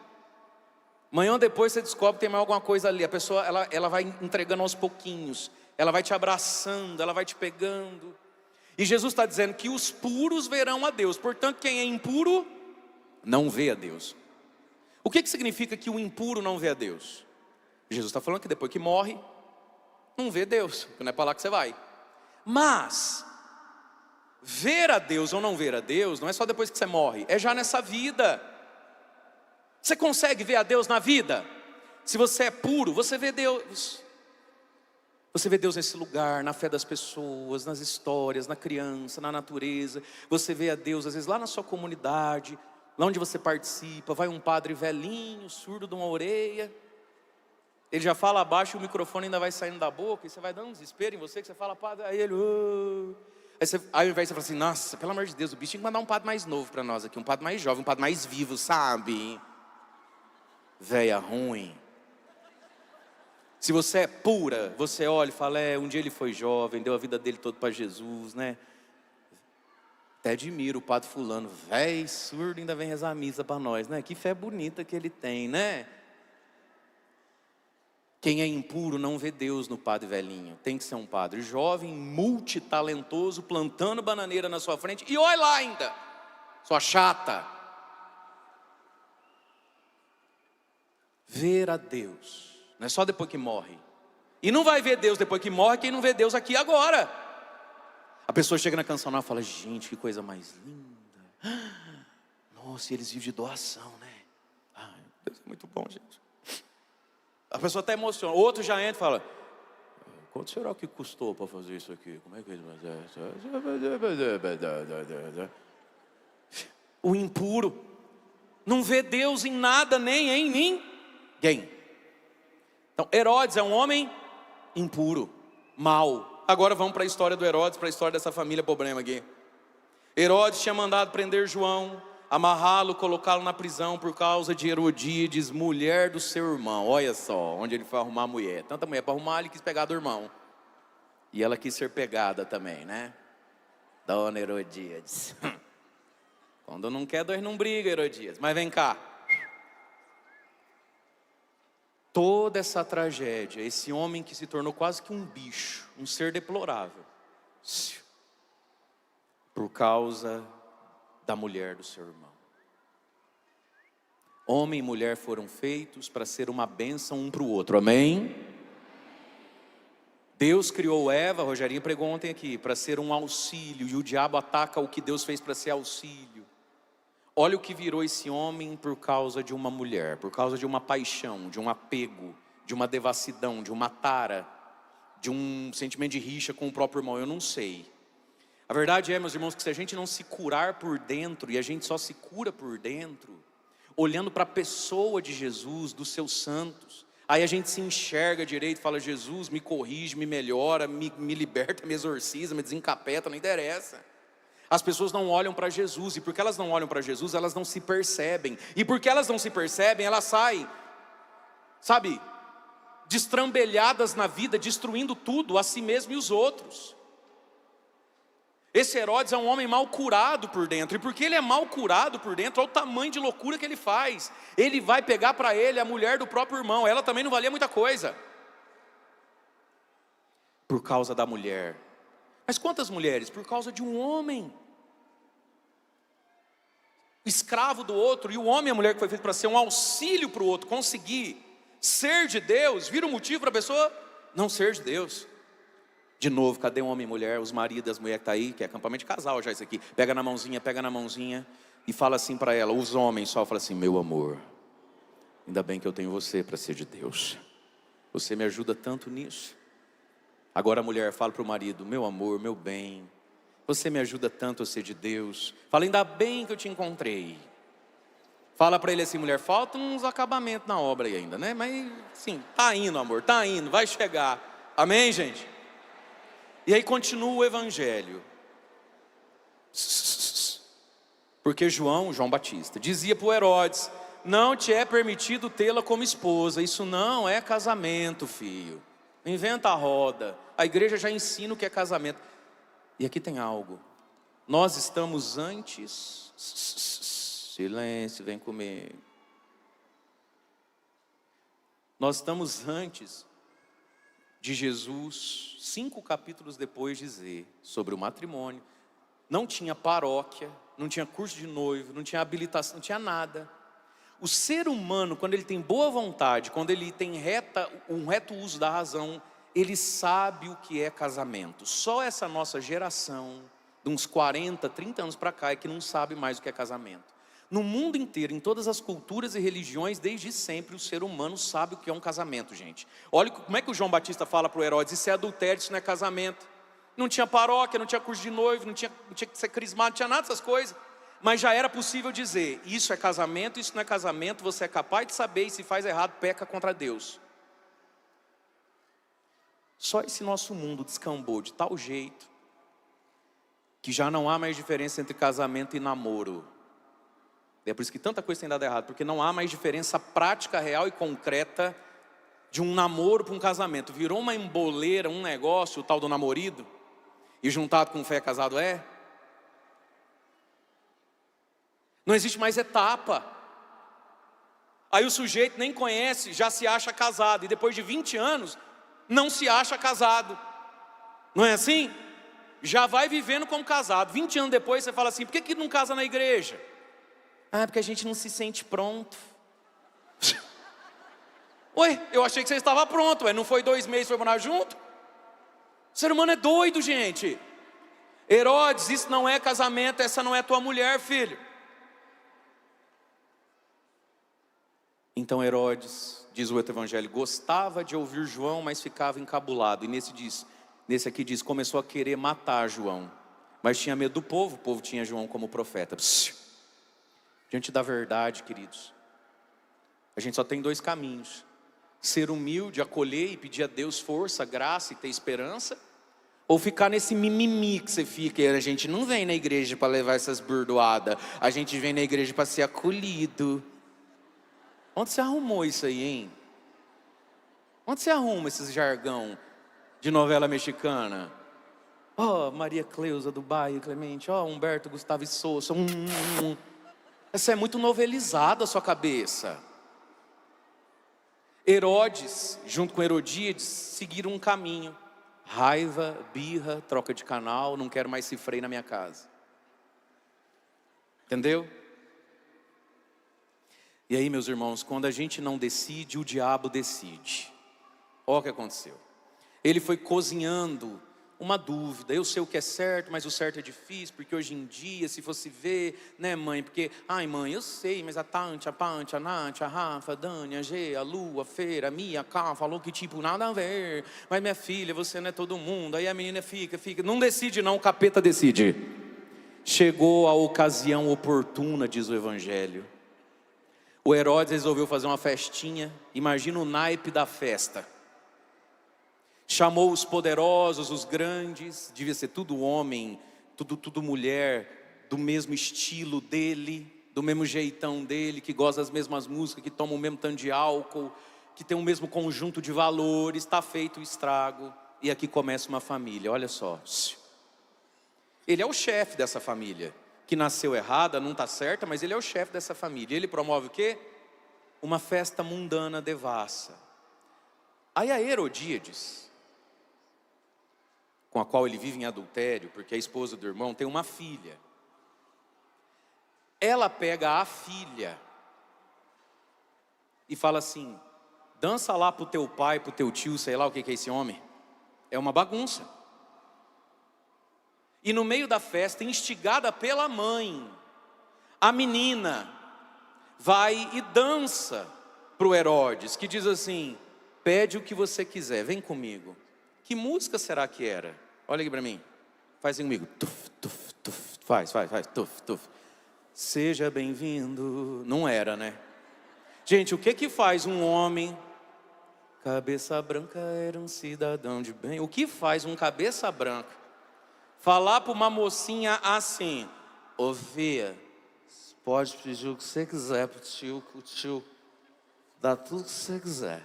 Amanhã ou depois você descobre que tem mais alguma coisa ali. A pessoa ela vai entregando aos pouquinhos, ela vai te abraçando, ela vai te pegando. E Jesus está dizendo que os puros verão a Deus. Portanto, quem é impuro não vê a Deus. O que significa que o impuro não vê a Deus? Jesus está falando que depois que morre, não vê Deus, porque não é para lá que você vai. Mas ver a Deus ou não ver a Deus não é só depois que você morre, é já nessa vida. Você consegue ver a Deus na vida? Se você é puro, você vê Deus. Você vê Deus nesse lugar, na fé das pessoas, nas histórias, na criança, na natureza. Você vê a Deus às vezes lá na sua comunidade, lá onde você participa. Vai um padre velhinho, surdo de uma orelha, ele já fala abaixo e o microfone ainda vai saindo da boca, e você vai dando um desespero em você, que você fala, padre, aí ele... Aí ao invés de você falar assim, nossa, pelo amor de Deus, o bicho tinha que mandar um padre mais novo para nós aqui, um padre mais jovem, um padre mais vivo, sabe? Véia ruim. Se você é pura, você olha e fala, um dia ele foi jovem, deu a vida dele toda para Jesus, né? Até admiro o padre fulano, véi surdo, ainda vem rezar a missa para nós, né? Que fé bonita que ele tem, né? Quem é impuro não vê Deus no padre velhinho. Tem que ser um padre jovem, multitalentoso, plantando bananeira na sua frente. E olha lá ainda, sua chata. Ver a Deus, não é só depois que morre. E não vai ver Deus depois que morre quem não vê Deus aqui agora. A pessoa chega na canção e fala, gente, que coisa mais linda. Nossa, e eles vivem de doação, né? Ai, Deus é muito bom, gente. A pessoa até emociona, outro já entra e fala, quanto será que custou para fazer isso aqui? Como é que o impuro não vê Deus em nada, nem em ninguém. Então Herodes é um homem impuro, mau. Agora vamos para a história do Herodes, para a história dessa família problema aqui. Herodes tinha mandado prender João, amarrá-lo, colocá-lo na prisão por causa de Herodíades, mulher do seu irmão. Olha só, onde ele foi arrumar a mulher. Tanta mulher para arrumar, ele quis pegar do irmão. E ela quis ser pegada também, né? Dona Herodíades. Quando não quer, dois não briga, Herodíades. Mas vem cá. Toda essa tragédia, esse homem que se tornou quase que um bicho, um ser deplorável, por causa da mulher do seu irmão. Homem e mulher foram feitos para ser uma bênção um para o outro, amém? Deus criou Eva, Rogerinho pregou ontem aqui, para ser um auxílio, e o diabo ataca o que Deus fez para ser auxílio. Olha o que virou esse homem por causa de uma mulher, por causa de uma paixão, de um apego, de uma devassidão, de uma tara, de um sentimento de rixa com o próprio irmão, eu não sei. A verdade é, meus irmãos, que se a gente não se curar por dentro, e a gente só se cura por dentro, olhando para a pessoa de Jesus, dos seus santos, aí a gente se enxerga direito e fala: Jesus, me corrige, me melhora, me liberta, me exorciza, me desencapeta, não interessa. As pessoas não olham para Jesus, e porque elas não olham para Jesus, elas não se percebem. E porque elas não se percebem, elas saem, sabe, destrambelhadas na vida, destruindo tudo, a si mesmo e os outros. Esse Herodes é um homem mal curado por dentro, e porque ele é mal curado por dentro, olha o tamanho de loucura que ele faz. Ele vai pegar para ele a mulher do próprio irmão, ela também não valia muita coisa, por causa da mulher. Mas quantas mulheres? Por causa de um homem, escravo do outro, e o homem e a mulher que foi feito para ser um auxílio para o outro, conseguir ser de Deus, vira um motivo para a pessoa não ser de Deus. De novo, cadê um homem e mulher? Os maridos, as mulheres que estão aí, que é acampamento de casal já isso aqui. Pega na mãozinha e fala assim para ela, os homens só falam assim: meu amor, ainda bem que eu tenho você para ser de Deus. Você me ajuda tanto nisso. Agora a mulher fala para o marido: meu amor, meu bem, você me ajuda tanto a ser de Deus. Fala: ainda bem que eu te encontrei. Fala para ele assim: mulher, faltam uns acabamentos na obra aí ainda, né? Mas sim, tá indo, amor, tá indo, vai chegar. Amém, gente? E aí continua o evangelho. Porque João Batista, dizia para o Herodes: não te é permitido tê-la como esposa. Isso não é casamento, filho. Inventa a roda. A igreja já ensina o que é casamento. E aqui tem algo. Nós estamos antes... Silêncio, vem comigo. Nós estamos antes de Jesus, 5 capítulos depois, dizer sobre o matrimônio. Não tinha paróquia, não tinha curso de noivo, não tinha habilitação, não tinha nada. O ser humano, quando ele tem boa vontade, quando ele tem um reto uso da razão, ele sabe o que é casamento. Só essa nossa geração, de uns 40, 30 anos para cá, é que não sabe mais o que é casamento. No mundo inteiro, em todas as culturas e religiões, desde sempre o ser humano sabe o que é um casamento, gente. Olha como é que o João Batista fala para o Herodes: isso é adultério, isso não é casamento. Não tinha paróquia, não tinha curso de noivo, não tinha que ser crismado, não tinha nada dessas coisas. Mas já era possível dizer: isso é casamento, isso não é casamento. Você é capaz de saber, e se faz errado, peca contra Deus. Só esse nosso mundo descambou de tal jeito que já não há mais diferença entre casamento e namoro. É por isso que tanta coisa tem dado errado, porque não há mais diferença prática, real e concreta de um namoro para um casamento. Virou uma emboleira, um negócio, o tal do namorido, e juntado com fé casado é. Não existe mais etapa. Aí o sujeito nem conhece, já se acha casado, e depois de 20 anos, não se acha casado. Não é assim? Já vai vivendo como casado. 20 anos depois você fala assim: por que não casa na igreja? Ah, porque a gente não se sente pronto. Ué, eu achei que você estava pronto. Ué, não foi 2 meses, foi morar junto? O ser humano é doido, gente. Herodes, isso não é casamento, essa não é tua mulher, filho. Então Herodes, diz o outro evangelho, gostava de ouvir João, mas ficava encabulado. E nesse aqui diz, começou a querer matar João, mas tinha medo do povo. O povo tinha João como profeta. Diante da verdade, queridos, a gente só tem 2 caminhos: ser humilde, acolher e pedir a Deus força, graça e ter esperança, ou ficar nesse mimimi que você fica. E a gente não vem na igreja para levar essas burdoadas, a gente vem na igreja para ser acolhido. Onde você arrumou isso aí, hein? Onde você arruma esse jargão de novela mexicana? Ó, Maria Cleusa do Bairro Clemente, ó, Humberto Gustavo e Souza. Essa é muito novelizada a sua cabeça. Herodes, junto com Herodíades, seguiram um caminho. Raiva, birra, troca de canal, não quero mais cifrei na minha casa. Entendeu? E aí, meus irmãos, quando a gente não decide, o diabo decide. Olha o que aconteceu. Ele foi cozinhando uma dúvida. Eu sei o que é certo, mas o certo é difícil, porque hoje em dia, se fosse ver, né, mãe? Porque, ai, mãe, eu sei, mas a Tante, a Pante, a Nath, a Rafa, a Dani, a G, a Lu, a Feira, a Mia, a Cá, falou que tipo, nada a ver. Mas minha filha, você não é todo mundo. Aí a menina fica. Não decide não, o capeta decide. Chegou a ocasião oportuna, diz o Evangelho. O Herodes resolveu fazer uma festinha. Imagina o naipe da festa. Chamou os poderosos, os grandes, devia ser tudo homem, tudo mulher, do mesmo estilo dele, do mesmo jeitão dele, que gosta das mesmas músicas, que toma o mesmo tanto de álcool, que tem o mesmo conjunto de valores. Está feito o estrago. E aqui começa uma família, olha só. Ele é o chefe dessa família, que nasceu errada, não está certa, mas ele é o chefe dessa família. Ele promove o quê? Uma festa mundana devassa. Aí a Herodíades, com a qual ele vive em adultério, porque a esposa do irmão tem uma filha. Ela pega a filha e fala assim: dança lá pro teu pai, pro teu tio, sei lá o que é esse homem. É uma bagunça. E no meio da festa, instigada pela mãe, a menina vai e dança pro Herodes, que diz assim: pede o que você quiser, vem comigo. Que música será que era? Olha aqui para mim. Faz assim comigo. Tuf, tuf, tuf. Faz. Tuf, tuf. Seja bem-vindo. Não era, né? Gente, o que faz um homem? Cabeça branca era um cidadão de bem. O que faz um cabeça branca falar para uma mocinha assim: ô filha, pode pedir o que você quiser pro tio, que o tio dá tudo que você quiser.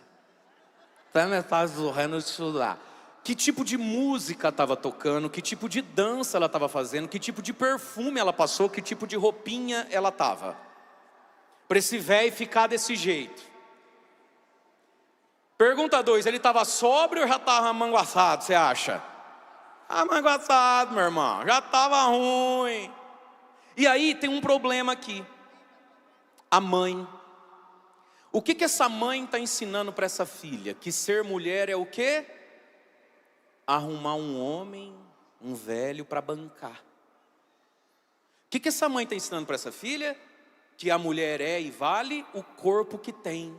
Até metade do reino o tio dá. Que tipo de música estava tocando, que tipo de dança ela estava fazendo, que tipo de perfume ela passou, que tipo de roupinha ela estava, para esse velho ficar desse jeito. Pergunta 2, ele estava sóbrio ou já estava amanguaçado, você acha? Amanguaçado, meu irmão, já estava ruim. E aí tem um problema aqui. A mãe. O que essa mãe está ensinando para essa filha? Que ser mulher é o quê? Arrumar um homem, um velho para bancar. O que essa mãe está ensinando para essa filha? Que a mulher é e vale o corpo que tem.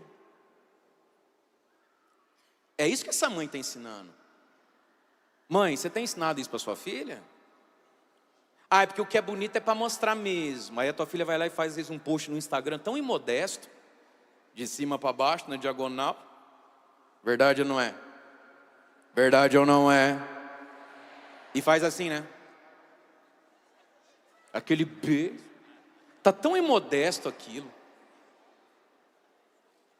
É isso que essa mãe está ensinando. Mãe, você tem ensinado isso para sua filha? Ah, é porque o que é bonito é para mostrar mesmo. Aí a tua filha vai lá e faz às vezes um post no Instagram tão imodesto, de cima para baixo, na diagonal. Verdade ou não é? Verdade ou não é? E faz assim, né? Aquele beijo. Tá tão imodesto aquilo.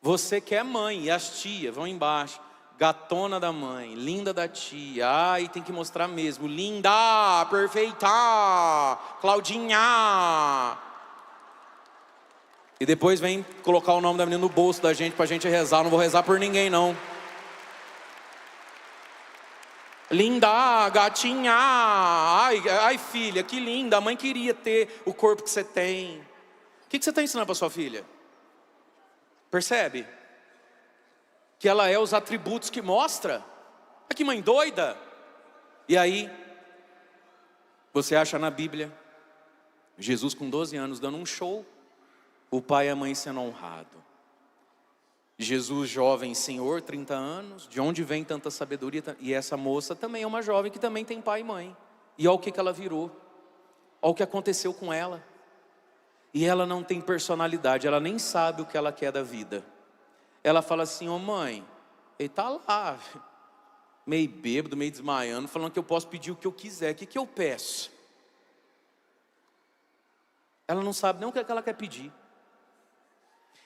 Você que é mãe e as tias vão embaixo. Gatona da mãe, linda da tia. Ai, tem que mostrar mesmo. Linda, perfeita, Claudinha. E depois vem colocar o nome da menina no bolso da gente pra gente rezar. Eu não vou rezar por ninguém, não. Linda, gatinha. Ai, filha, que linda. A mãe queria ter o corpo que você tem. O que você está ensinando para sua filha? Percebe? Que ela é os atributos que mostra. Ah, que mãe doida. E aí, você acha na Bíblia Jesus com 12 anos dando um show, o pai e a mãe sendo honrado. Jesus jovem senhor, 30 anos, de onde vem tanta sabedoria? E essa moça também é uma jovem que também tem pai e mãe. E olha o que ela virou, olha o que aconteceu com ela. E ela não tem personalidade, ela nem sabe o que ela quer da vida. Ela fala assim: ô mãe, ele tá lá, meio bêbado, meio desmaiando, falando que eu posso pedir o que eu quiser. O que eu peço? Ela não sabe nem o que ela quer pedir.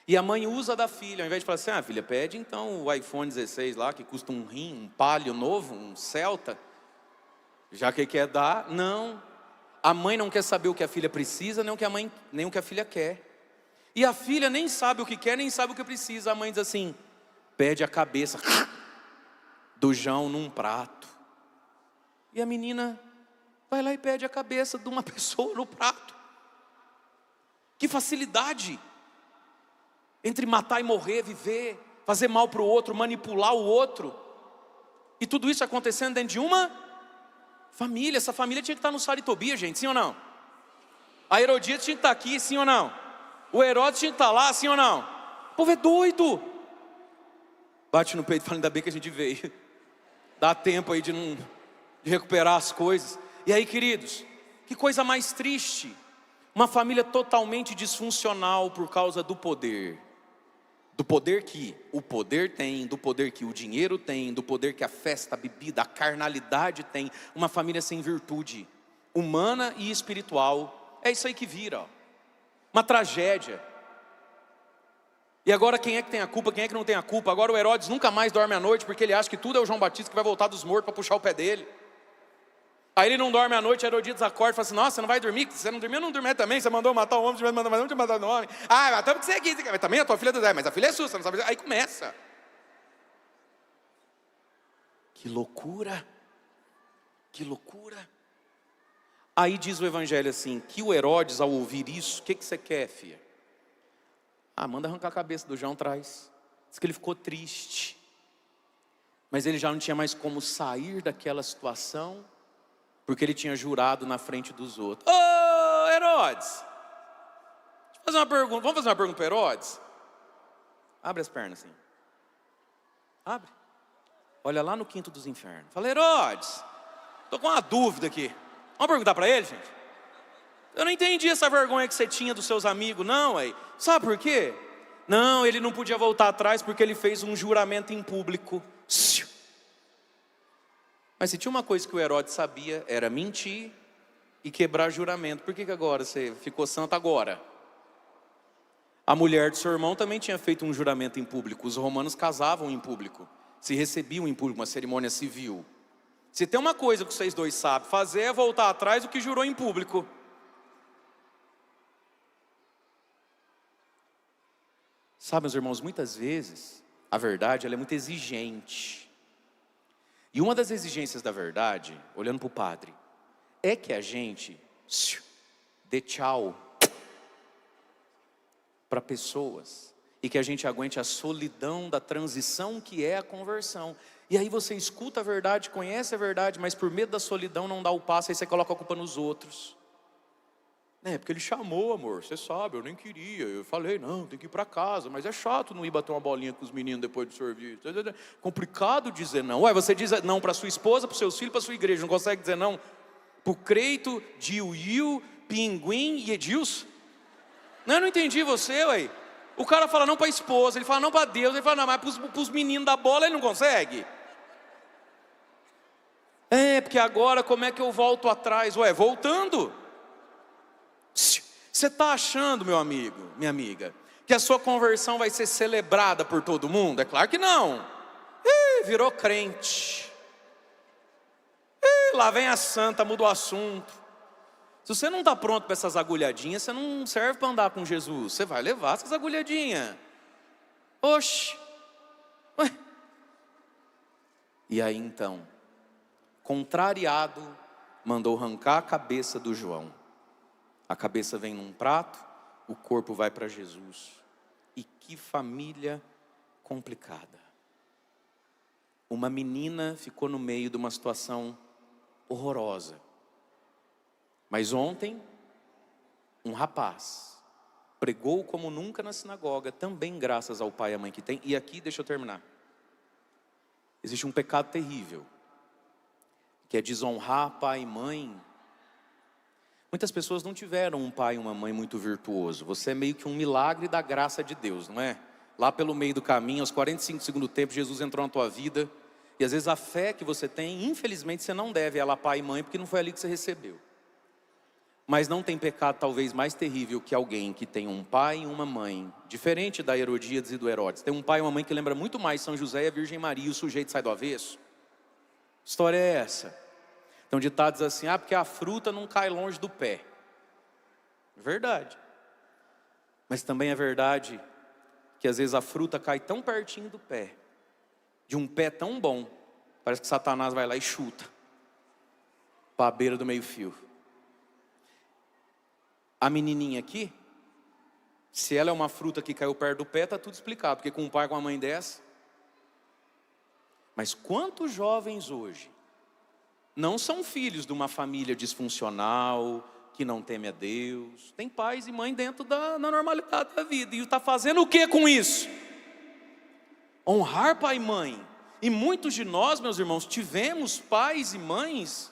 E a mãe usa da filha, ao invés de falar assim: ah, filha, pede então o iPhone 16 lá, que custa um rim, um Palio novo, um Celta, já que quer dar. Não, a mãe não quer saber o que a filha precisa, nem o que a filha quer. E a filha nem sabe o que quer, nem sabe o que precisa. A mãe diz assim: pede a cabeça do João num prato. E a menina vai lá e pede a cabeça de uma pessoa no prato. Que facilidade! Entre matar e morrer, viver, fazer mal para o outro, manipular o outro. E tudo isso acontecendo dentro de uma família. Essa família tinha que estar no Sara e Tobias, gente, sim ou não? A Herodíades tinha que estar aqui, sim ou não? O Herodes tinha que estar lá, sim ou não? O povo é doido. Bate no peito e fala, ainda bem que a gente veio. Dá tempo aí de recuperar as coisas. E aí, queridos, que coisa mais triste. Uma família totalmente disfuncional por causa do poder. Do poder que o poder tem, do poder que o dinheiro tem, do poder que a festa, a bebida, a carnalidade tem. Uma família sem virtude, humana e espiritual. É isso aí que vira, ó. Uma tragédia. E agora quem é que tem a culpa, quem é que não tem a culpa? Agora o Herodes nunca mais dorme à noite, porque ele acha que tudo é o João Batista que vai voltar dos mortos para puxar o pé dele. Aí ele não dorme à noite, Herodíades acorda e fala assim, nossa, você não vai dormir? Você não dormiu, eu não dormi também, você mandou matar o homem, você mandou matar o homem. Ah, matamos porque você é aqui, mas também a tua filha do Zé, mas a filha é sua, você não sabe. Aí começa. Que loucura, que loucura. Aí diz o evangelho assim, que o Herodes ao ouvir isso, o que você quer, filha? Ah, manda arrancar a cabeça do João, traz. Diz que ele ficou triste. Mas ele já não tinha mais como sair daquela situação, porque ele tinha jurado na frente dos outros. Ô, Herodes! Deixa eu fazer uma pergunta. Vamos fazer uma pergunta para Herodes? Abre as pernas assim. Abre. Olha lá no quinto dos infernos. Fala, Herodes, estou com uma dúvida aqui. Vamos perguntar para ele, gente? Eu não entendi essa vergonha que você tinha dos seus amigos, não, aí. Sabe por quê? Não, ele não podia voltar atrás porque ele fez um juramento em público. Mas se tinha uma coisa que o Herodes sabia, era mentir e quebrar juramento. Por que agora você ficou santo agora? A mulher do seu irmão também tinha feito um juramento em público. Os romanos casavam em público, se recebiam em público, uma cerimônia civil. Se tem uma coisa que vocês dois sabem fazer, é voltar atrás do que jurou em público. Sabe, meus irmãos, muitas vezes a verdade ela é muito exigente. E uma das exigências da verdade, olhando para o padre, é que a gente dê tchau para pessoas e que a gente aguente a solidão da transição que é a conversão. E aí você escuta a verdade, conhece a verdade, mas por medo da solidão não dá o passo, aí você coloca a culpa nos outros. É, porque ele chamou, amor, você sabe, eu nem queria. Eu falei, não, tem que ir para casa, mas é chato não ir bater uma bolinha com os meninos depois do serviço. Complicado dizer não. Ué, você diz não para sua esposa, para os seus filhos, para sua igreja, não consegue dizer não para o Creito, Diu, Pinguim e Edilson? Não, eu não entendi você, ué. O cara fala não para a esposa, ele fala não para Deus, ele fala não, mas para os meninos da bola ele não consegue. É, porque agora como é que eu volto atrás? Ué, voltando. Você está achando, meu amigo, minha amiga, que a sua conversão vai ser celebrada por todo mundo? É claro que não. Virou crente. Lá vem a santa, muda o assunto. Se você não está pronto para essas agulhadinhas, você não serve para andar com Jesus. Você vai levar essas agulhadinhas. Oxe. Ué. E aí então, contrariado, mandou arrancar a cabeça do João. A cabeça vem num prato, o corpo vai para Jesus. E que família complicada. Uma menina ficou no meio de uma situação horrorosa. Mas ontem, um rapaz pregou como nunca na sinagoga, também graças ao pai e à mãe que tem. E aqui, deixa eu terminar. Existe um pecado terrível, que é desonrar pai e mãe. Muitas pessoas não tiveram um pai e uma mãe muito virtuoso. Você é meio que um milagre da graça de Deus, não é? Lá pelo meio do caminho, aos 45 do segundo tempo, Jesus entrou na tua vida. E às vezes a fé que você tem, infelizmente você não deve ela a pai e mãe, porque não foi ali que você recebeu. Mas não tem pecado talvez mais terrível que alguém que tem um pai e uma mãe, diferente da Herodíades e do Herodes. Tem um pai e uma mãe que lembra muito mais São José e a Virgem Maria, e o sujeito sai do avesso. Que história é essa? Então ditados assim, porque a fruta não cai longe do pé. Verdade. Mas também é verdade que às vezes a fruta cai tão pertinho do pé, de um pé tão bom, parece que Satanás vai lá e chuta para a beira do meio-fio. A menininha aqui, se ela é uma fruta que caiu perto do pé, está tudo explicado, porque com um pai e com uma mãe dessa. Mas quantos jovens hoje não são filhos de uma família disfuncional, que não teme a Deus, tem pais e mães dentro da normalidade da vida, e está fazendo o que com isso? Honrar pai e mãe. E muitos de nós, meus irmãos, tivemos pais e mães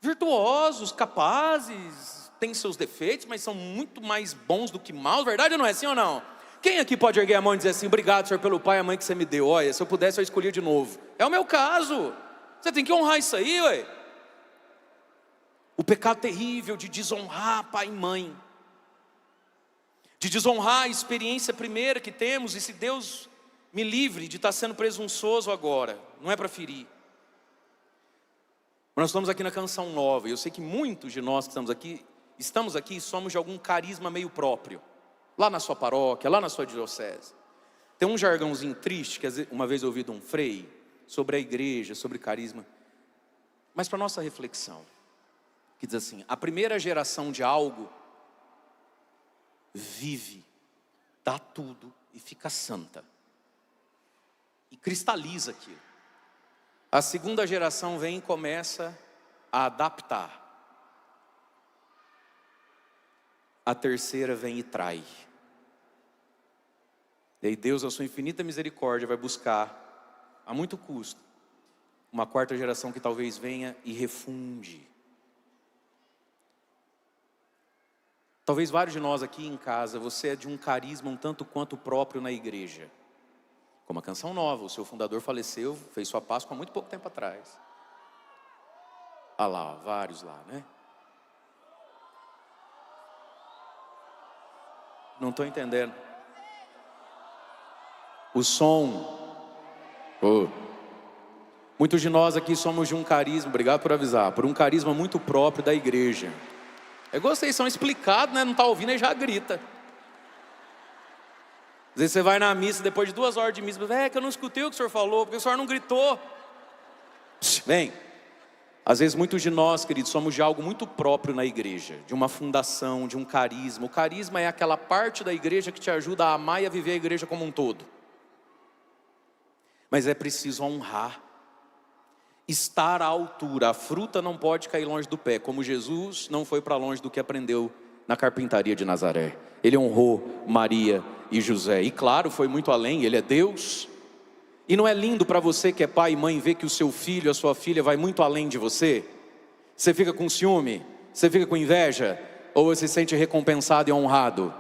virtuosos, capazes, têm seus defeitos, mas são muito mais bons do que maus, verdade ou não é assim ou não? Quem aqui pode erguer a mão e dizer assim: obrigado, Senhor, pelo pai e a mãe que você me deu, olha, se eu pudesse eu escolhia de novo? É o meu caso. Você tem que honrar isso aí, ué. O pecado terrível de desonrar pai e mãe, de desonrar a experiência primeira que temos, e se Deus me livre de estar sendo presunçoso agora, não é para ferir. Nós estamos aqui na Canção Nova, e eu sei que muitos de nós que estamos aqui e somos de algum carisma meio próprio, lá na sua paróquia, lá na sua diocese. Tem um jargãozinho triste, que uma vez eu ouvi de um frei, sobre a igreja, sobre carisma, mas para nossa reflexão, que diz assim: a primeira geração de algo vive, dá tudo e fica santa, e cristaliza aquilo. A segunda geração vem e começa a adaptar. A terceira vem e trai. E aí Deus, a sua infinita misericórdia, vai buscar, a muito custo, uma quarta geração que talvez venha e refunde. Talvez vários de nós aqui em casa, você é de um carisma um tanto quanto próprio na igreja. Como a Canção Nova, o seu fundador faleceu, fez sua Páscoa há muito pouco tempo atrás. Ah lá, vários lá, né? Não estou entendendo. O som. Muitos de nós aqui somos de um carisma, obrigado por avisar, por um carisma muito próprio da igreja. É igual vocês são explicados, né? Não está ouvindo e já grita. Às vezes você vai na missa, depois de 2 horas de missa, é que eu não escutei o que o senhor falou, porque o senhor não gritou. Bem, às vezes muitos de nós, queridos, somos de algo muito próprio na igreja, de uma fundação, de um carisma. O carisma é aquela parte da igreja que te ajuda a amar e a viver a igreja como um todo. Mas é preciso honrar, estar à altura. A fruta não pode cair longe do pé, como Jesus não foi para longe do que aprendeu na carpintaria de Nazaré. Ele honrou Maria e José, e claro, foi muito além, ele é Deus. E não é lindo para você que é pai e mãe ver que o seu filho, a sua filha vai muito além de você? Você fica com ciúme? Você fica com inveja? Ou você se sente recompensado e honrado?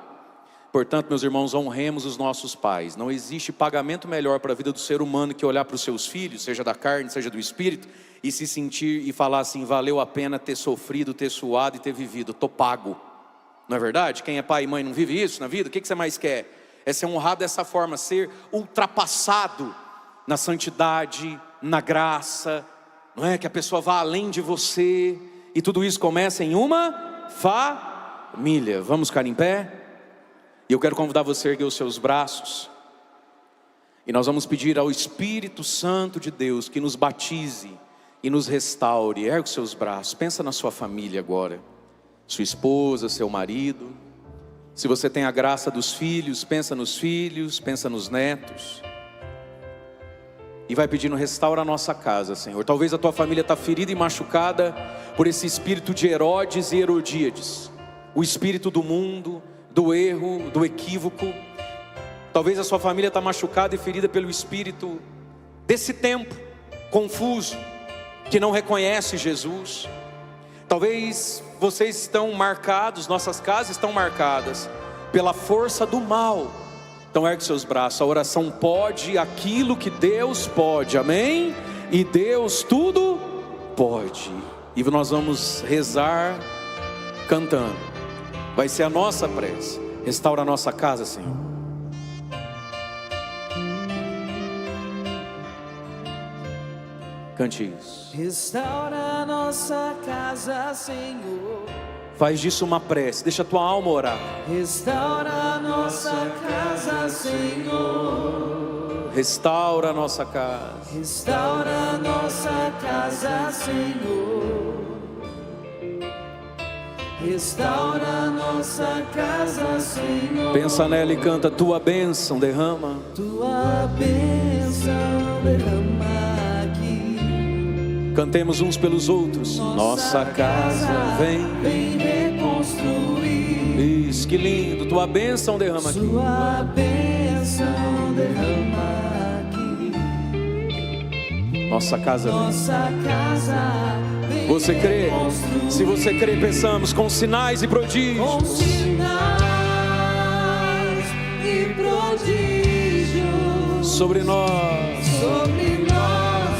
Portanto, meus irmãos, honremos os nossos pais. Não existe pagamento melhor para a vida do ser humano que olhar para os seus filhos, seja da carne, seja do espírito, e se sentir e falar assim: valeu a pena ter sofrido, ter suado e ter vivido, estou pago. Não é verdade? Quem é pai e mãe não vive isso na vida? O que você mais quer? É ser honrado dessa forma, ser ultrapassado na santidade, na graça, não é? Que a pessoa vá além de você, e tudo isso começa em uma família. Vamos ficar em pé? E eu quero convidar você a erguer os seus braços, e nós vamos pedir ao Espírito Santo de Deus que nos batize e nos restaure. Ergue os seus braços, pensa na sua família agora, sua esposa, seu marido. Se você tem a graça dos filhos, pensa nos filhos, pensa nos netos, e vai pedindo: restaura a nossa casa, Senhor. Talvez a tua família está ferida e machucada por esse espírito de Herodes e Herodíades, o espírito do mundo, do erro, do equívoco. Talvez a sua família está machucada e ferida pelo espírito desse tempo confuso, que não reconhece Jesus. Talvez vocês estão marcados, nossas casas estão marcadas pela força do mal. Então ergue seus braços. A oração pode aquilo que Deus pode, amém? E Deus tudo pode. E nós vamos rezar cantando. Vai ser a nossa prece. Restaura a nossa casa, Senhor. Cante isso. Restaura a nossa casa, Senhor. Faz disso uma prece, deixa a tua alma orar. Restaura a nossa casa, Senhor. Restaura a nossa casa. Restaura a nossa casa, Senhor. Restaura a nossa casa, Senhor. Pensa nela e canta: tua bênção derrama. Tua bênção derrama Cantemos uns pelos outros. Nossa casa vem reconstruir. Isso, que lindo. Tua bênção derrama aqui. Sua bênção derrama aqui. Nossa casa vem. Nossa casa vem. Você crê? reconstruir. Se você crê, peçamos com sinais e prodígios. Com sinais e prodígios Sobre nós. sobre nós,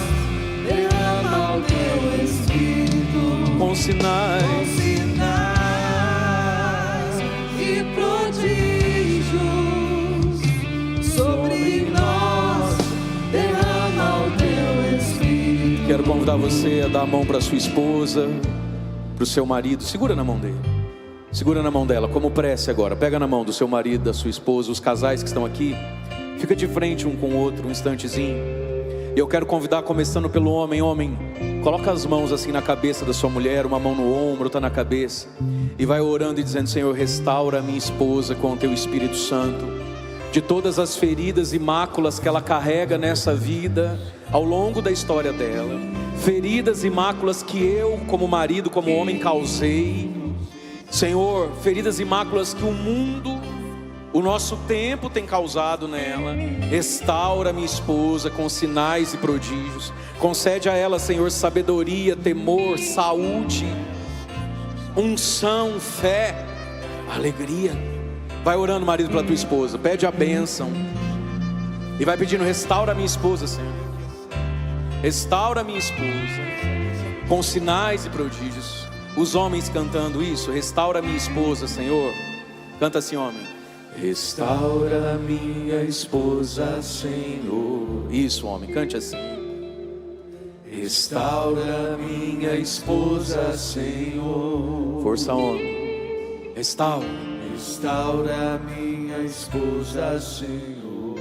derrama o teu Espírito. Com sinais. Com sinais e prodígios sobre nós, derrama o teu Espírito. Quero convidar você a dar a mão para sua esposa, para o seu marido. Segura na mão dele. Segura na mão dela, como prece agora. Pega na mão do seu marido, da sua esposa, os casais que estão aqui. Fica de frente um com o outro, um instantezinho. E eu quero convidar, começando pelo homem. Homem, coloca as mãos assim na cabeça da sua mulher, uma mão no ombro, outra na cabeça. E vai orando e dizendo: Senhor, restaura a minha esposa com o teu Espírito Santo. De todas as feridas e máculas que ela carrega nessa vida, ao longo da história dela. Feridas e máculas que eu, como marido, como homem, causei. Senhor, feridas e máculas que o mundo, o nosso tempo tem causado nela. Restaura minha esposa com sinais e prodígios. Concede a ela, Senhor, sabedoria, temor, saúde, unção, fé, alegria. Vai orando, marido, pela tua esposa. Pede a bênção. E vai pedindo: restaura minha esposa, Senhor. Restaura minha esposa com sinais e prodígios. Os homens cantando isso: restaura minha esposa, Senhor. Canta assim, homem. Restaura minha esposa, Senhor. Isso, homem, cante assim. Restaura minha esposa, Senhor. Força, homem. Restaura. Restaura minha esposa, Senhor.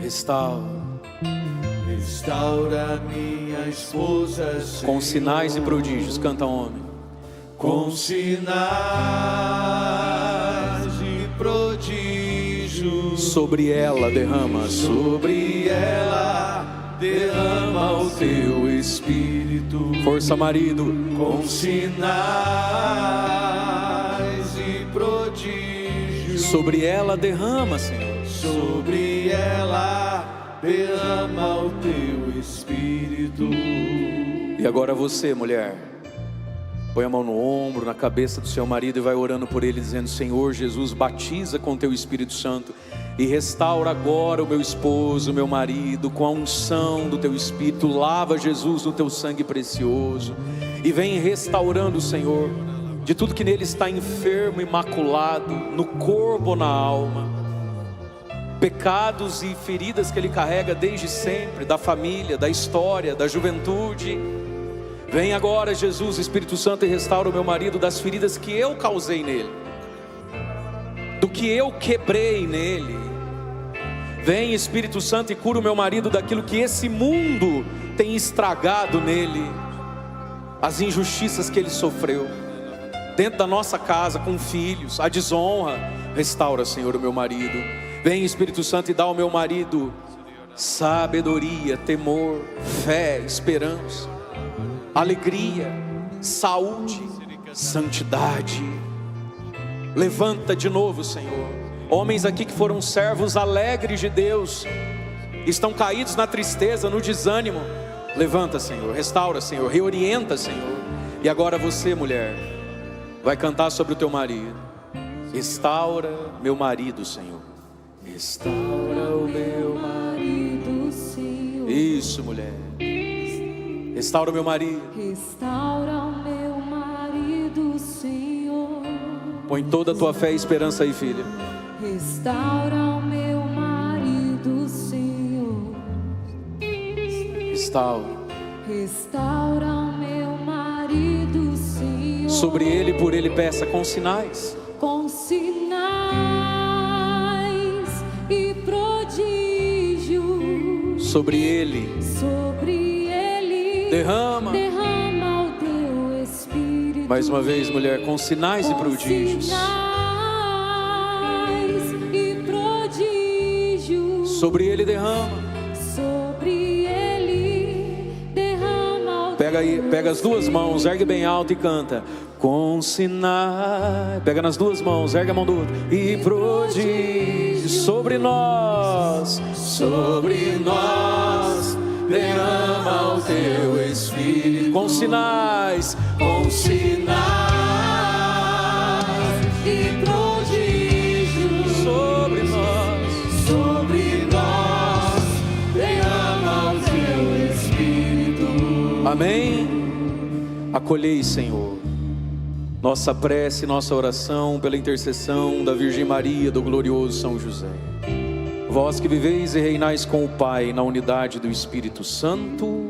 Restaura. Restaura minha esposa, Senhor. Com sinais e prodígios, canta, homem. Com sinais e prodígios Sobre ela derrama. sobre ela, derrama o teu Espírito. Força, marido. Com sinais e prodígios Sobre ela derrama, Senhor. sobre ela, derrama o teu Espírito. E agora você, mulher, põe a mão no ombro, na cabeça do seu marido e vai orando por ele, dizendo: Senhor Jesus, batiza com teu Espírito Santo e restaura agora o meu esposo, o meu marido, com a unção do teu Espírito. Lava, Jesus, no teu sangue precioso, e vem restaurando, Senhor, de tudo que nele está enfermo, imaculado, no corpo ou na alma. Pecados e feridas que ele carrega desde sempre, da família, da história, da juventude. Vem agora, Jesus, Espírito Santo, e restaura o meu marido das feridas que eu causei nele, do que eu quebrei nele. Vem, Espírito Santo, e cura o meu marido daquilo que esse mundo tem estragado nele, as injustiças que ele sofreu dentro da nossa casa, com filhos, a desonra. Restaura, Senhor, o meu marido. Vem, Espírito Santo, e dá ao meu marido sabedoria, temor, fé, esperança, alegria, saúde, santidade. Levanta de novo, Senhor, homens aqui que foram servos alegres de Deus, estão caídos na tristeza, no desânimo. Levanta, Senhor, restaura, Senhor, reorienta, Senhor. E agora você, mulher, vai cantar sobre o teu marido. Restaura meu marido, Senhor. Restaura o meu marido, Senhor. Isso, mulher. Restaura o meu marido. Restaura o meu marido, Senhor. Põe toda a tua fé e esperança aí, filha. Restaura o meu marido, Senhor. Restaura. Restaura o meu marido, Senhor. Sobre ele e por ele peça com sinais. Com sinais e prodígios. Sobre ele. Sobre ele. Derrama. Derrama o teu Espírito. Mais uma vez, mulher, com sinais e prodígios. Sinais e prodígios. Sobre ele derrama. Sobre ele derrama o pega as duas mãos, ergue bem alto e canta. Com sinais, pega nas duas mãos, ergue a mão do outro. E prodígio sobre nós, derrama o teu Espírito. com sinais, E prodígios sobre nós. derrama o teu Espírito. Amém? Acolhei, Senhor, nossa prece, nossa oração pela intercessão da Virgem Maria, do glorioso São José. Vós que viveis e reinais com o Pai na unidade do Espírito Santo.